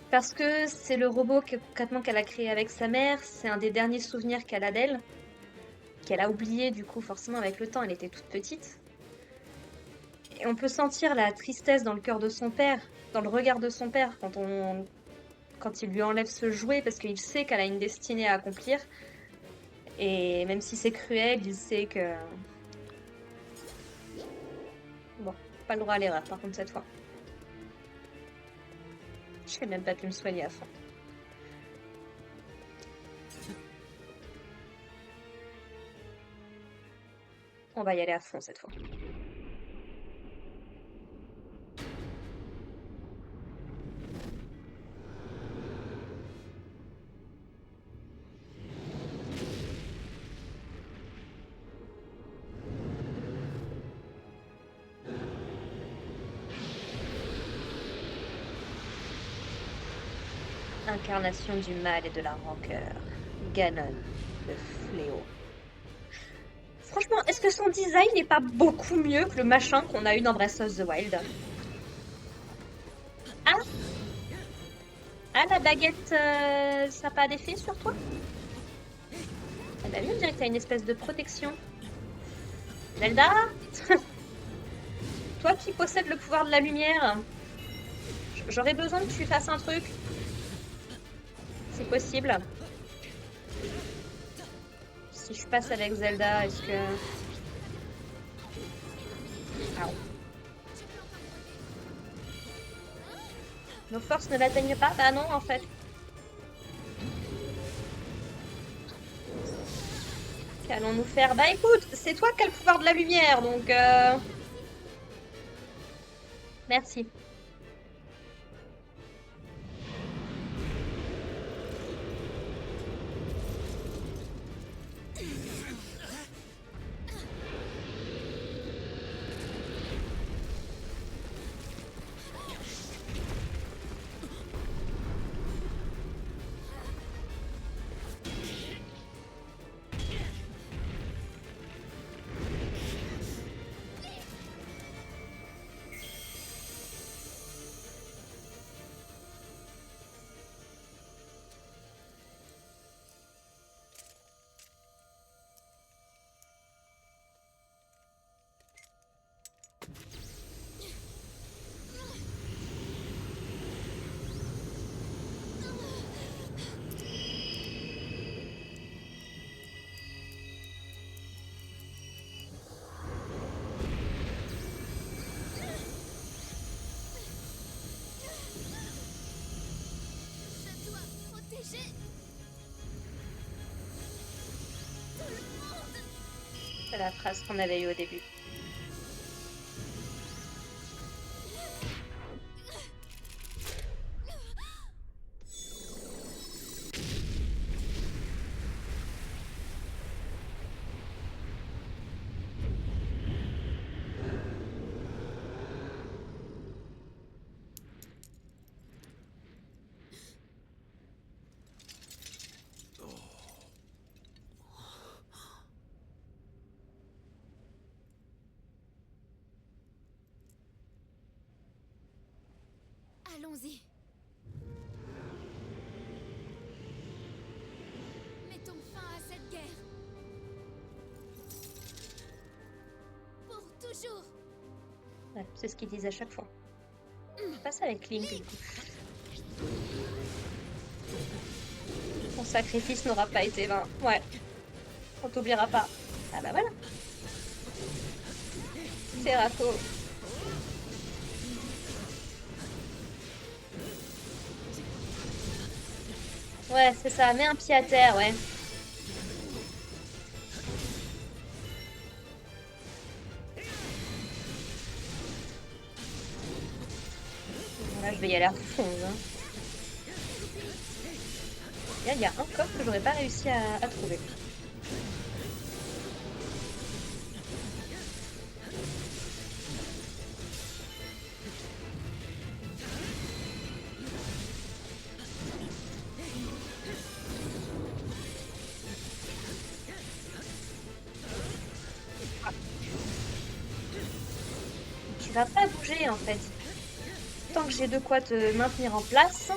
Parce que c'est le robot concrètement qu'elle a créé avec sa mère, c'est un des derniers souvenirs qu'elle a d'elle, qu'elle a oublié du coup forcément avec le temps, elle était toute petite. Et on peut sentir la tristesse dans le cœur de son père, dans le regard de son père quand il lui enlève ce jouet parce qu'il sait qu'elle a une destinée à accomplir. Et même si c'est cruel, il sait que... Bon, pas le droit à l'erreur par contre cette fois. Je n'ai même pas pu me soigner à fond. On va y aller à fond cette fois. Incarnation du mal et de la rancœur. Ganon, le fléau. Franchement, est-ce que son design n'est pas beaucoup mieux que le machin qu'on a eu dans Breath of the Wild? Ah, ah la baguette, ça n'a pas d'effet sur toi? Ah bah oui, on dirait que t'as une espèce de protection. Zelda? Toi qui possèdes le pouvoir de la lumière, j'aurais besoin que tu fasses un truc. C'est possible. Si je passe avec Zelda, est-ce que... Ah. Nos forces ne l'atteignent pas? Bah non, en fait. Qu'allons-nous faire? Bah écoute, c'est toi qui as le pouvoir de la lumière, donc... Merci. Je dois protéger tout le monde. C'est la phrase qu'on avait eue au début. Allons-y. Mettons fin à cette guerre. Pour toujours. Ouais, c'est ce qu'ils disent à chaque fois. Je passe avec Link du coup. Ton sacrifice n'aura pas été vain. Ouais. On t'oubliera pas. Ah bah voilà. Serafo. Ouais, c'est ça. Mets un pied à terre, ouais. Là, je vais y aller à fond. Hein. Il y a un coffre que j'aurais pas réussi à trouver. Tu vas pas bouger en fait. Tant que j'ai de quoi te maintenir en place,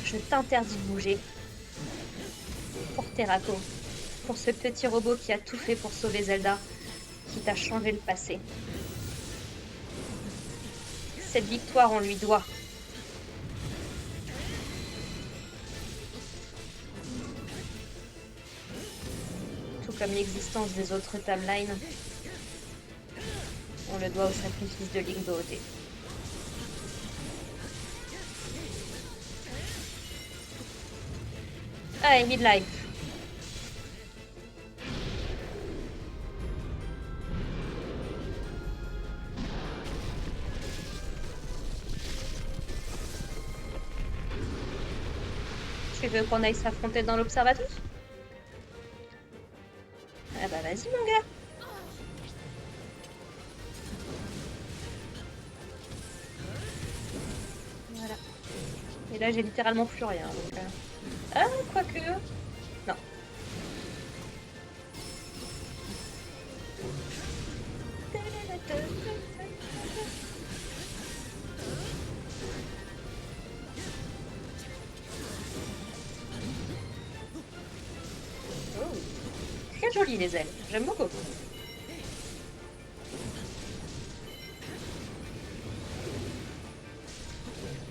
Je t'interdis de bouger. Pour Terako. Pour ce petit robot qui a tout fait pour sauver Zelda. Qui t'a changé le passé. Cette victoire, on lui doit. Tout comme l'existence des autres timelines. On le doit au sacrifice de Link Dorothée. Allez, midlife. Tu veux qu'on aille s'affronter dans l'observatoire? Ah bah vas-y mon gars. Voilà. Et là j'ai littéralement plus rien. Donc, ah, quoique... Non. Oh. Très jolies les ailes. J'aime beaucoup.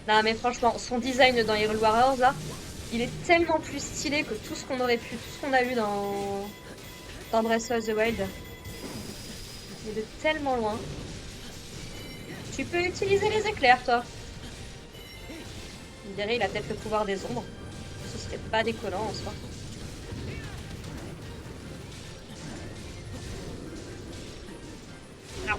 Non mais franchement, son design dans Hyrule Warriors là, il est tellement plus stylé que tout ce qu'on aurait pu, tout ce qu'on a eu dans Breath of the Wild. Il est de tellement loin. Tu peux utiliser les éclairs, toi. On dirait il a peut-être le pouvoir des ombres. Ce serait pas décollant en soi. Non.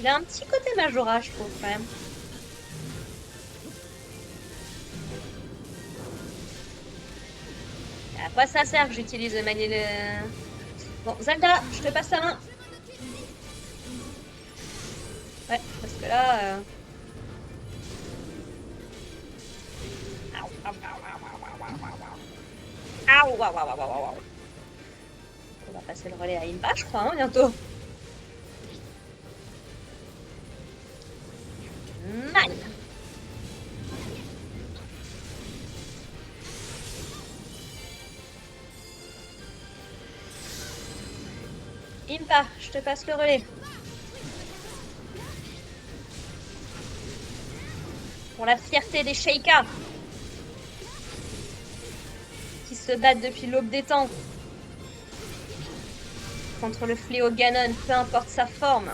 Il a un petit côté Majora, je trouve, quand même. À quoi ça sert que j'utilise le... Bon, Zelda, je te passe la main. Ouais, parce que là... Aouh, waouh, waouh, waouh, waouh, waouh. On va passer le relais à Impa, je crois, hein, bientôt. Man. Impa, je te passe le relais. Pour la fierté des Sheikah. Qui se battent depuis l'aube des temps. Contre le fléau Ganon, peu importe sa forme.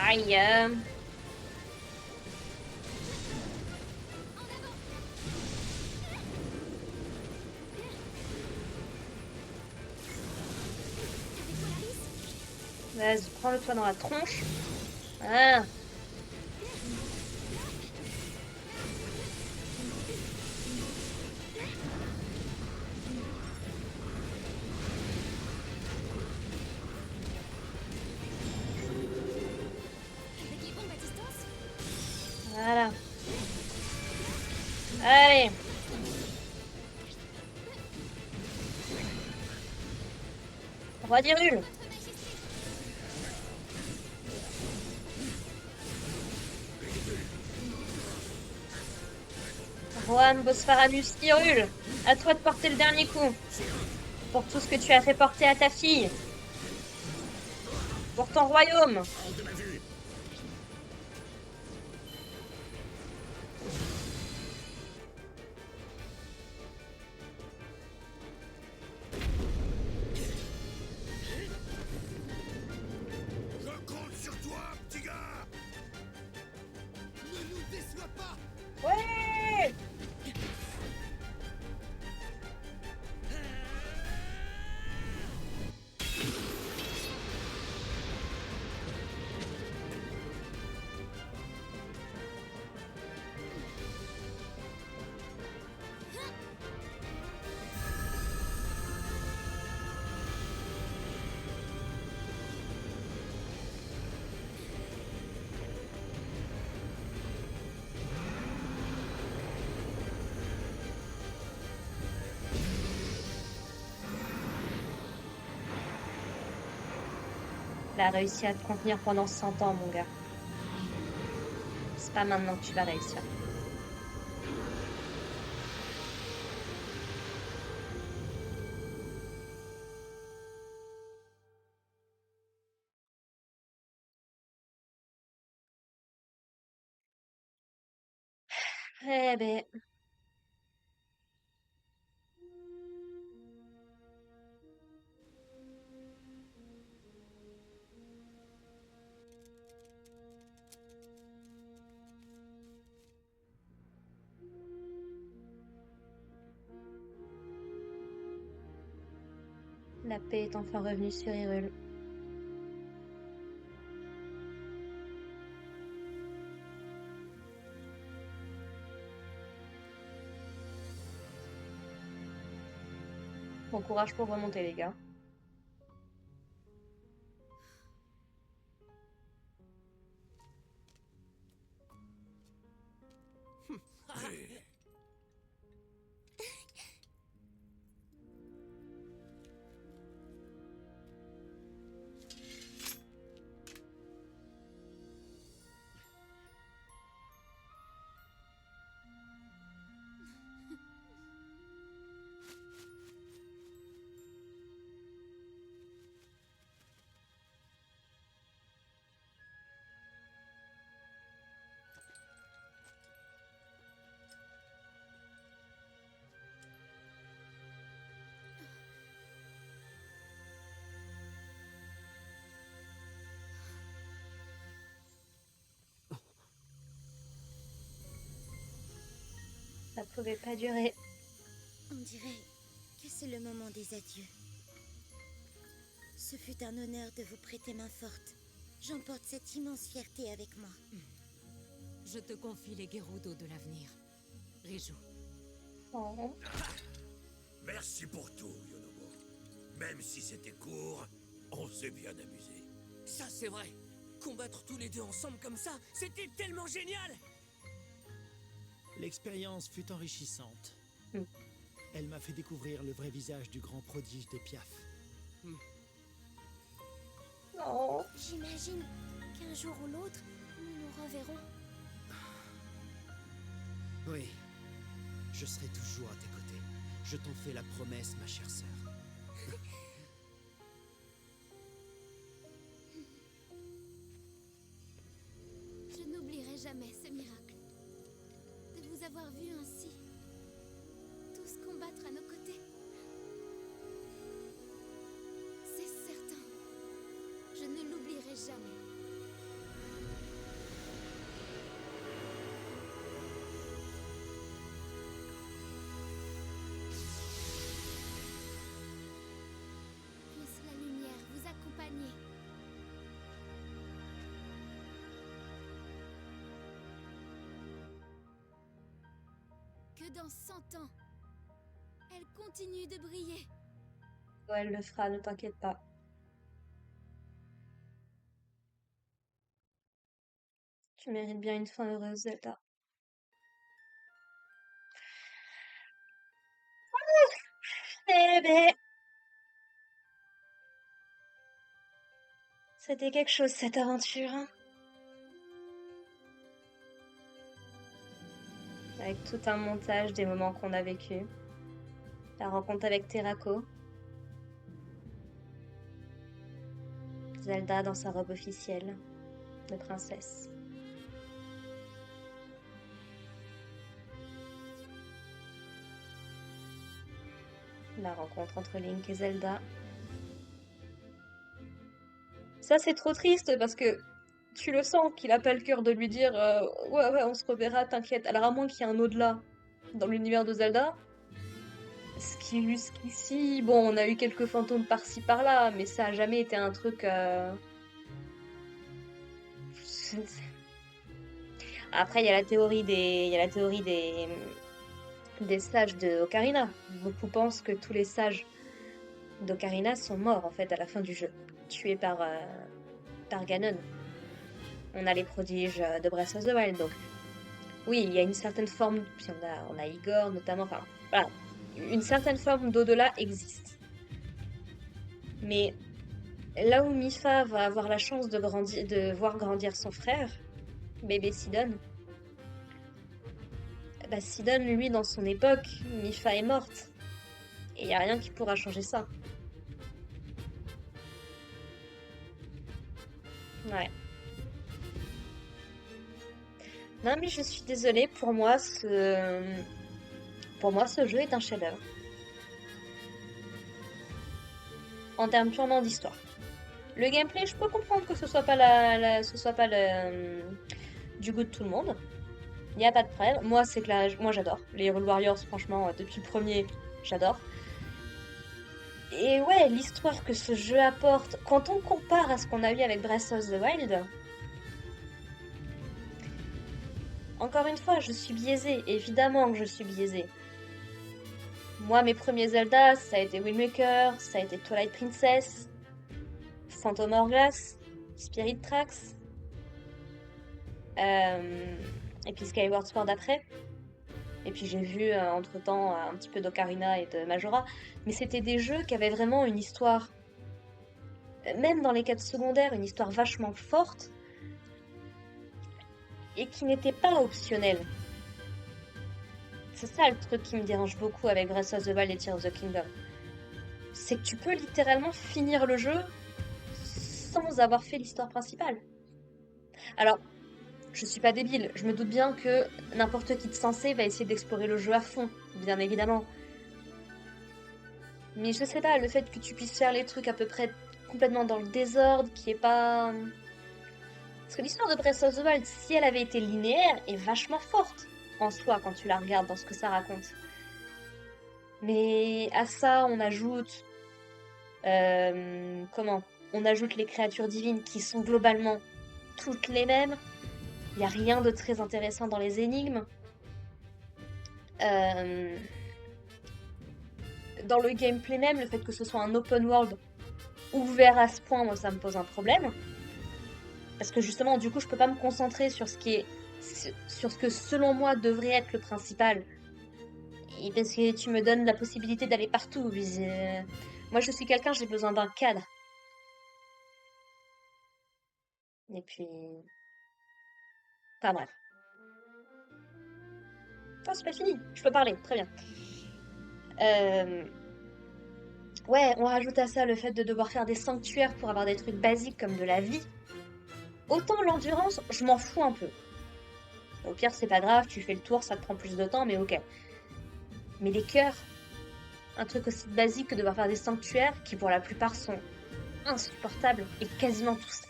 Aïe. Vas-y, prends-le toi dans la tronche. Ah. Voilà. Allez. Roi d'Hyrule. Rohan Bospharanus Hyrule, à toi de porter le dernier coup. Pour tout ce que tu as fait porter à ta fille. Pour ton royaume. Je compte sur toi, petit gars. Ne nous déçois pas. Ouais. Elle a réussi à te contenir pendant 100 ans, mon gars. C'est pas maintenant que tu vas réussir. Eh ben, la paix est enfin revenue sur Hyrule. Bon courage pour remonter, les gars. Ça pouvait pas durer. On dirait que c'est le moment des adieux. Ce fut un honneur de vous prêter main forte. J'emporte cette immense fierté avec moi. Je te confie les Gerudo de l'avenir. Riju. Oh. Merci pour tout, Yonobo. Même si c'était court, on s'est bien amusé. Ça, c'est vrai. Combattre tous les deux ensemble comme ça, c'était tellement génial. L'expérience fut enrichissante. Mm. Elle m'a fait découvrir le vrai visage du grand prodige des Piaf. Non. J'imagine qu'un jour ou l'autre, nous nous reverrons. Oui, je serai toujours à tes côtés. Je t'en fais la promesse, ma chère sœur. Je n'oublierai jamais ce miracle. De vous avoir vu ainsi. Tous combattre à nos côtés. C'est certain. Je ne l'oublierai jamais. Puisse la lumière vous accompagner. Que dans 100 ans, elle continue de briller. Ouais, elle le fera, ne t'inquiète pas. Tu mérites bien une fin heureuse, Zelda. Eh ben, c'était quelque chose cette aventure, hein. Avec tout un montage des moments qu'on a vécus. La rencontre avec Terako. Zelda dans sa robe officielle de princesse. La rencontre entre Link et Zelda. Ça, c'est trop triste parce que tu le sens qu'il a pas le cœur de lui dire ouais, ouais, on se reverra, t'inquiète. Alors, à moins qu'il y ait un au-delà dans l'univers de Zelda. Ce qui, jusqu'ici, bon, on a eu quelques fantômes par-ci par-là, mais ça a jamais été un truc. Après, il y a la théorie des sages de Ocarina. Beaucoup pensent que tous les sages d'Ocarina sont morts en fait à la fin du jeu, tués par Ganon. On a les prodiges de Breath of the Wild, donc oui, il y a une certaine forme. Puis on a Igor notamment. Enfin, voilà, une certaine forme d'au-delà existe. Mais là où Mifa va avoir la chance de voir grandir son frère, bébé Sidon, bah Sidon, lui, dans son époque, Mifa est morte. Et y a rien qui pourra changer ça. Ouais. Non, mais je suis désolée, pour moi, ce jeu est un chef-d'œuvre. En termes purement d'histoire. Le gameplay, je peux comprendre que ce soit pas du goût de tout le monde. Il n'y a pas de problème. Moi, moi j'adore. Les Hyrule Warriors, franchement, depuis le premier, j'adore. Et ouais, l'histoire que ce jeu apporte, quand on compare à ce qu'on a eu avec Breath of the Wild, encore une fois, je suis biaisée. Évidemment que je suis biaisée. Moi, mes premiers Zelda, ça a été Wind Waker, ça a été Twilight Princess, Phantom Hourglass, Spirit Tracks, et puis Skyward Sword après. Et puis j'ai vu entre-temps un petit peu d'Ocarina et de Majora. Mais c'était des jeux qui avaient vraiment une histoire, même dans les quêtes secondaires, une histoire vachement forte et qui n'était pas optionnelle. C'est ça le truc qui me dérange beaucoup avec Breath of the Wild et Tears of the Kingdom. C'est que tu peux littéralement finir le jeu sans avoir fait l'histoire principale. Alors, je suis pas débile, je me doute bien que n'importe qui de sensé va essayer d'explorer le jeu à fond, bien évidemment. Mais je sais pas, le fait que tu puisses faire les trucs à peu près complètement dans le désordre, qui est pas... Parce que l'histoire de Breath of the Wild, si elle avait été linéaire, est vachement forte en soi quand tu la regardes dans ce que ça raconte. Mais à ça, on ajoute... On ajoute les créatures divines qui sont globalement toutes les mêmes. Il n'y a rien de très intéressant dans les énigmes. Dans le gameplay même, le fait que ce soit un open world ouvert à ce point, moi, ça me pose un problème. Parce que justement, du coup, je peux pas me concentrer sur ce que selon moi devrait être le principal. Et parce que tu me donnes la possibilité d'aller partout. Moi, je suis quelqu'un, j'ai besoin d'un cadre. Et puis... Enfin bref. Oh, c'est pas fini. Je peux parler. Très bien. Ouais, on rajoute à ça le fait de devoir faire des sanctuaires pour avoir des trucs basiques comme de la vie. Autant l'endurance, je m'en fous un peu. Au pire, c'est pas grave, tu fais le tour, ça te prend plus de temps, mais ok. Mais les cœurs, un truc aussi basique que devoir faire des sanctuaires, qui pour la plupart sont insupportables, et quasiment tous,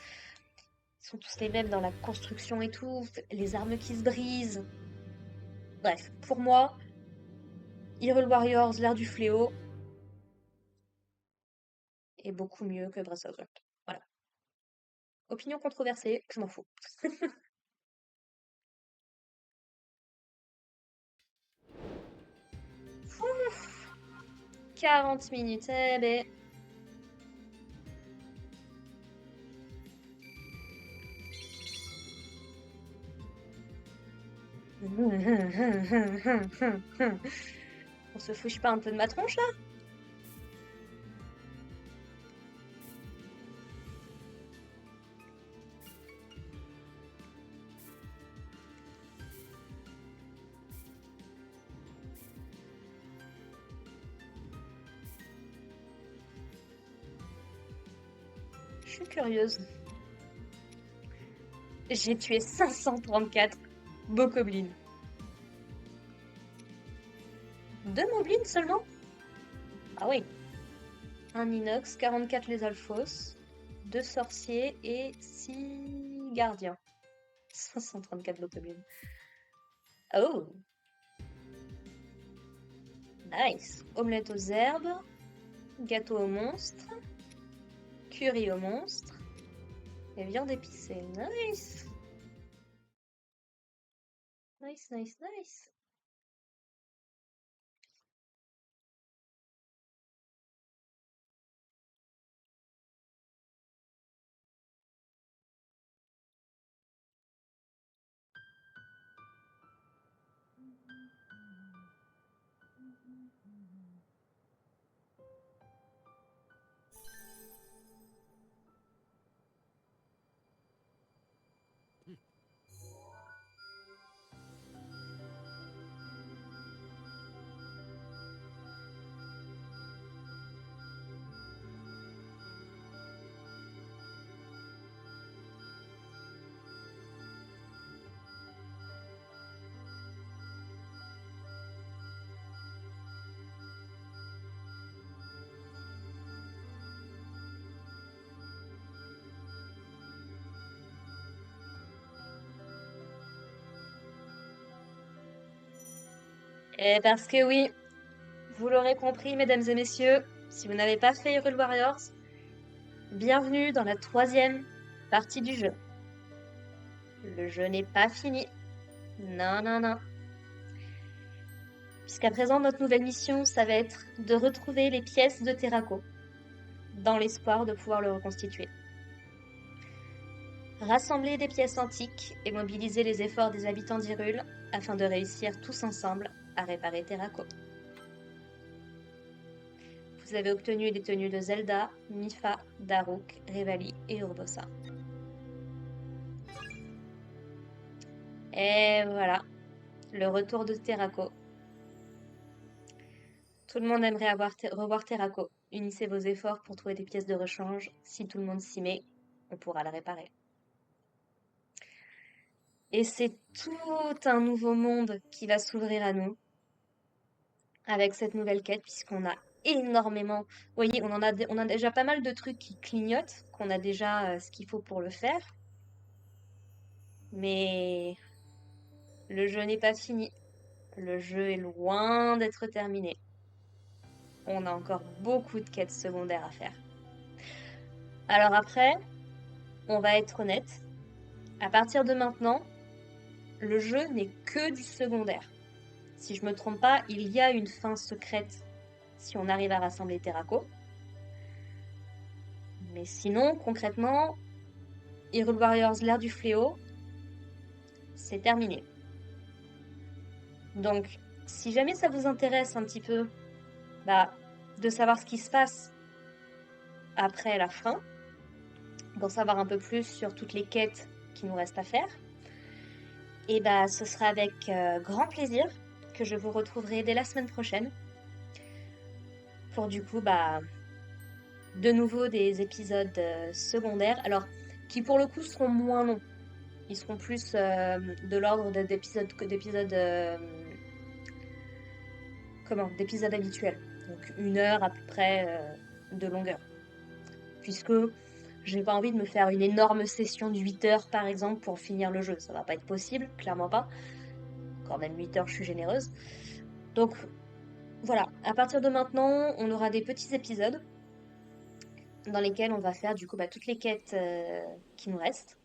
ils sont tous les mêmes dans la construction et tout, les armes qui se brisent. Bref, pour moi, Hyrule Warriors, l'ère du fléau, est beaucoup mieux que Breath of the Wild. Voilà. Opinion controversée, je m'en fous. Ouf, 40 minutes, eh ben... On se fiche pas un peu de ma tronche là? Je suis curieuse. J'ai tué 534 bokoblins. 2 moblins seulement? Ah oui. Un inox, 44 les alphos, 2 sorciers et 6 gardiens. 534 bokoblins. Oh! Nice. Omelette aux herbes, gâteau aux monstres, curry aux monstres et viande épicée. Nice! Nice, nice, nice. Et parce que oui, vous l'aurez compris, mesdames et messieurs, si vous n'avez pas fait Hyrule Warriors, bienvenue dans la 3e partie du jeu. Le jeu n'est pas fini. Non, non, non. Puisqu'à présent, notre nouvelle mission, ça va être de retrouver les pièces de Terraco, dans l'espoir de pouvoir le reconstituer. Rassembler des pièces antiques et mobiliser les efforts des habitants d'Hyrule afin de réussir tous ensemble à réparer Terraco. Vous avez obtenu les tenues de Zelda, Mipha, Daruk, Revali et Urbosa. Et voilà, le retour de Terraco. Tout le monde aimerait revoir Terraco. Unissez vos efforts pour trouver des pièces de rechange. Si tout le monde s'y met, on pourra la réparer. Et c'est tout un nouveau monde qui va s'ouvrir à nous avec cette nouvelle quête, puisqu'on a énormément... Vous voyez, on a déjà pas mal de trucs qui clignotent, qu'on a déjà ce qu'il faut pour le faire. Mais le jeu n'est pas fini. Le jeu est loin d'être terminé. On a encore beaucoup de quêtes secondaires à faire. Alors après, on va être honnête. À partir de maintenant, le jeu n'est que du secondaire. Si je me trompe pas, il y a une fin secrète si on arrive à rassembler Terraco. Mais sinon, concrètement, Hyrule Warriors, l'ère du fléau, c'est terminé. Donc, si jamais ça vous intéresse un petit peu de savoir ce qui se passe après la fin, d'en savoir un peu plus sur toutes les quêtes qui nous restent à faire, et ce sera avec grand plaisir que je vous retrouverai dès la semaine prochaine pour du coup de nouveau des épisodes secondaires, alors qui pour le coup seront moins longs. Ils seront plus de l'ordre d'épisodes habituels. Donc 1 heure à peu près de longueur. Puisque j'ai pas envie de me faire une énorme session de 8 heures par exemple pour finir le jeu. Ça va pas être possible, clairement pas. Quand même 8 heures, je suis généreuse. Donc voilà, à partir de maintenant, on aura des petits épisodes dans lesquels on va faire du coup toutes les quêtes qui nous restent.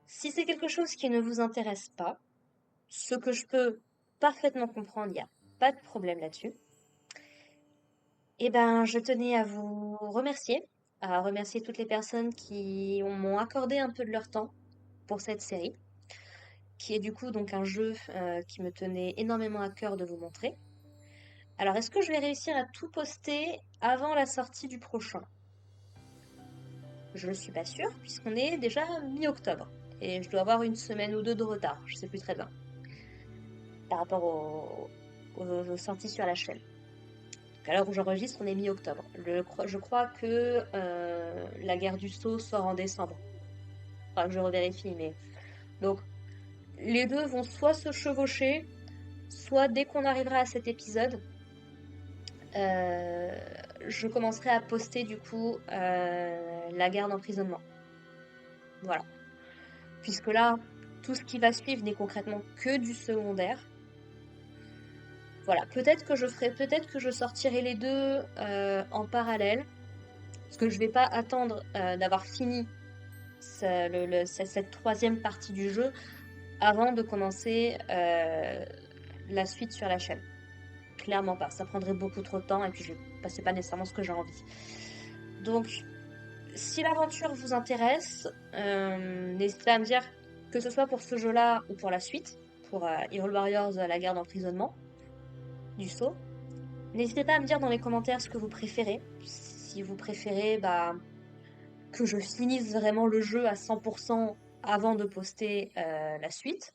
Si c'est quelque chose qui ne vous intéresse pas, ce que je peux parfaitement comprendre, il n'y a pas de problème là-dessus, je tenais à vous remercier, à remercier toutes les personnes qui m'ont accordé un peu de leur temps pour cette série, qui est du coup donc un jeu qui me tenait énormément à cœur de vous montrer. Alors, est-ce que je vais réussir à tout poster avant la sortie du prochain? Je ne suis pas sûre, puisqu'on est déjà mi-octobre. Et je dois avoir 1 semaine ou 2 de retard, je sais plus très bien. Par rapport aux sorties sur la chaîne. Donc, à l'heure où j'enregistre, on est mi-octobre. Je crois que la guerre du Sceau sort en décembre. Faudra que je revérifie, mais... Donc, les deux vont soit se chevaucher, soit dès qu'on arrivera à cet épisode, je commencerai à poster du coup la guerre d'emprisonnement. Voilà. Puisque là, tout ce qui va suivre n'est concrètement que du secondaire. Voilà, peut-être que je sortirai les deux en parallèle. Parce que je vais pas attendre d'avoir fini cette 3e partie du jeu avant de commencer la suite sur la chaîne. Clairement pas, ça prendrait beaucoup trop de temps et puis c'est pas nécessairement ce que j'ai envie. Donc, si l'aventure vous intéresse, n'hésitez pas à me dire que ce soit pour ce jeu-là ou pour la suite, pour Hyrule Warriors, la guerre d'emprisonnement du Sceau. N'hésitez pas à me dire dans les commentaires ce que vous préférez. Si vous préférez que je finisse vraiment le jeu à 100% avant de poster la suite.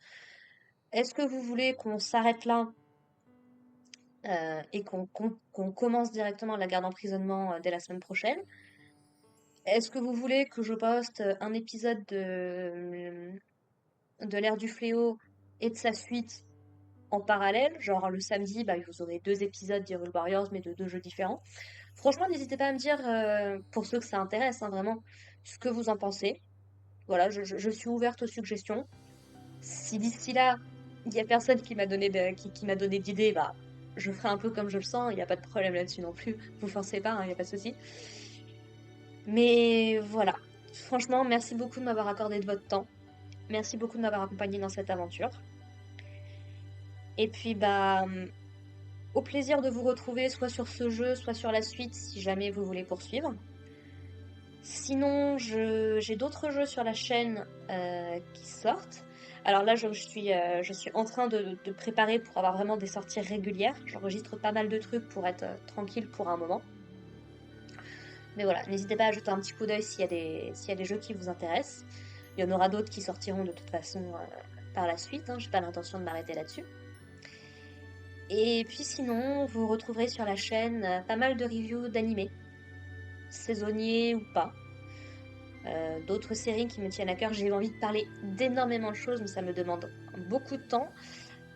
Est-ce que vous voulez qu'on s'arrête là et qu'on commence directement la guerre d'emprisonnement dès la semaine prochaine? Est-ce que vous voulez que je poste un épisode de l'ère du fléau et de sa suite en parallèle? Genre le samedi, vous aurez 2 épisodes d'Hyrule Warriors, mais de 2 jeux différents. Franchement, n'hésitez pas à me dire, pour ceux que ça intéresse, hein, vraiment, ce que vous en pensez. Voilà, je suis ouverte aux suggestions. Si d'ici là, il y a personne qui m'a donné qui m'a donné d'idées, bah, je ferai un peu comme je le sens, il n'y a pas de problème là-dessus non plus. Vous forcez pas, il n'y a pas de souci. Mais voilà. Franchement, merci beaucoup de m'avoir accordé de votre temps. Merci beaucoup de m'avoir accompagné dans cette aventure. Et puis, bah, au plaisir de vous retrouver soit sur ce jeu, soit sur la suite si jamais vous voulez poursuivre. Sinon, j'ai d'autres jeux sur la chaîne qui sortent. Alors là, je suis en train de préparer pour avoir vraiment des sorties régulières. J'enregistre pas mal de trucs pour être tranquille pour un moment. Mais voilà, n'hésitez pas à jeter un petit coup d'œil s'il y a des jeux qui vous intéressent. Il y en aura d'autres qui sortiront de toute façon par la suite, hein. J'ai pas l'intention de m'arrêter là-dessus. Et puis sinon, vous retrouverez sur la chaîne pas mal de reviews d'animés, saisonniers ou pas. D'autres séries qui me tiennent à cœur. J'ai envie de parler d'énormément de choses, mais ça me demande beaucoup de temps.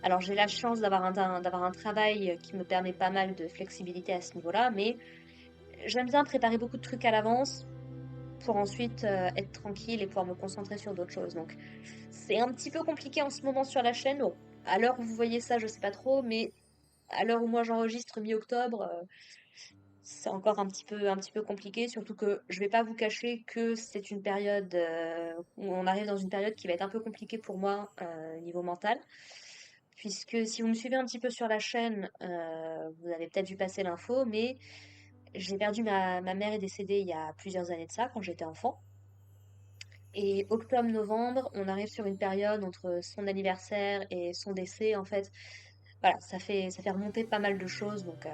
Alors j'ai la chance d'avoir un travail qui me permet pas mal de flexibilité à ce niveau-là, mais j'aime bien préparer beaucoup de trucs à l'avance pour ensuite être tranquille et pouvoir me concentrer sur d'autres choses. Donc c'est un petit peu compliqué en ce moment sur la chaîne. Bon, à l'heure où vous voyez ça, je sais pas trop, mais à l'heure où moi j'enregistre mi-octobre, c'est encore un petit peu compliqué, surtout que je vais pas vous cacher que c'est une période où on arrive dans une période qui va être un peu compliquée pour moi niveau mental. Puisque si vous me suivez un petit peu sur la chaîne, vous avez peut-être dû passer l'info, mais j'ai perdu ma mère est décédée il y a plusieurs années de ça, quand j'étais enfant. Et octobre-novembre, on arrive sur une période entre son anniversaire et son décès, en fait. Voilà, ça fait remonter pas mal de choses, donc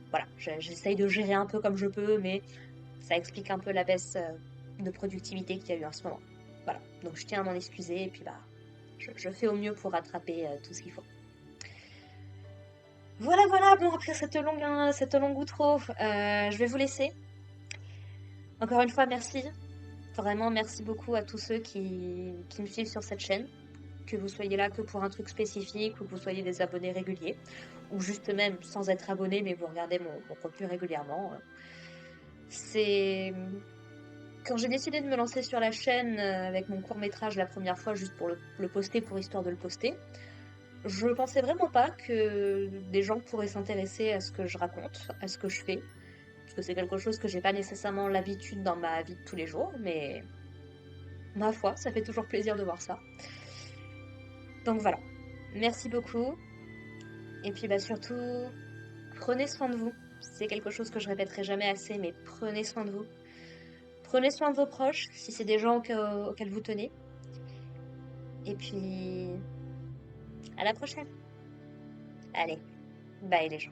voilà, j'essaye de gérer un peu comme je peux, mais ça explique un peu la baisse de productivité qu'il y a eu en ce moment. Voilà, donc je tiens à m'en excuser, et puis bah, je fais au mieux pour rattraper tout ce qu'il faut. Voilà, voilà, bon, après cette longue outro, je vais vous laisser. Encore une fois, merci. Vraiment, merci beaucoup à tous ceux qui me suivent sur cette chaîne. Que vous soyez là que pour un truc spécifique ou que vous soyez des abonnés réguliers. Ou juste même sans être abonné, mais vous regardez mon contenu régulièrement. C'est... Quand j'ai décidé de me lancer sur la chaîne avec mon court-métrage la première fois, juste pour le poster, pour histoire de le poster, je pensais vraiment pas que des gens pourraient s'intéresser à ce que je raconte, à ce que je fais. Parce que c'est quelque chose que j'ai pas nécessairement l'habitude dans ma vie de tous les jours, mais ma foi, ça fait toujours plaisir de voir ça. Donc voilà. Merci beaucoup. Et puis bah surtout, prenez soin de vous. C'est quelque chose que je répéterai jamais assez, mais prenez soin de vous. Prenez soin de vos proches, si c'est des gens auxquels vous tenez. Et puis, à la prochaine. Allez, bye les gens.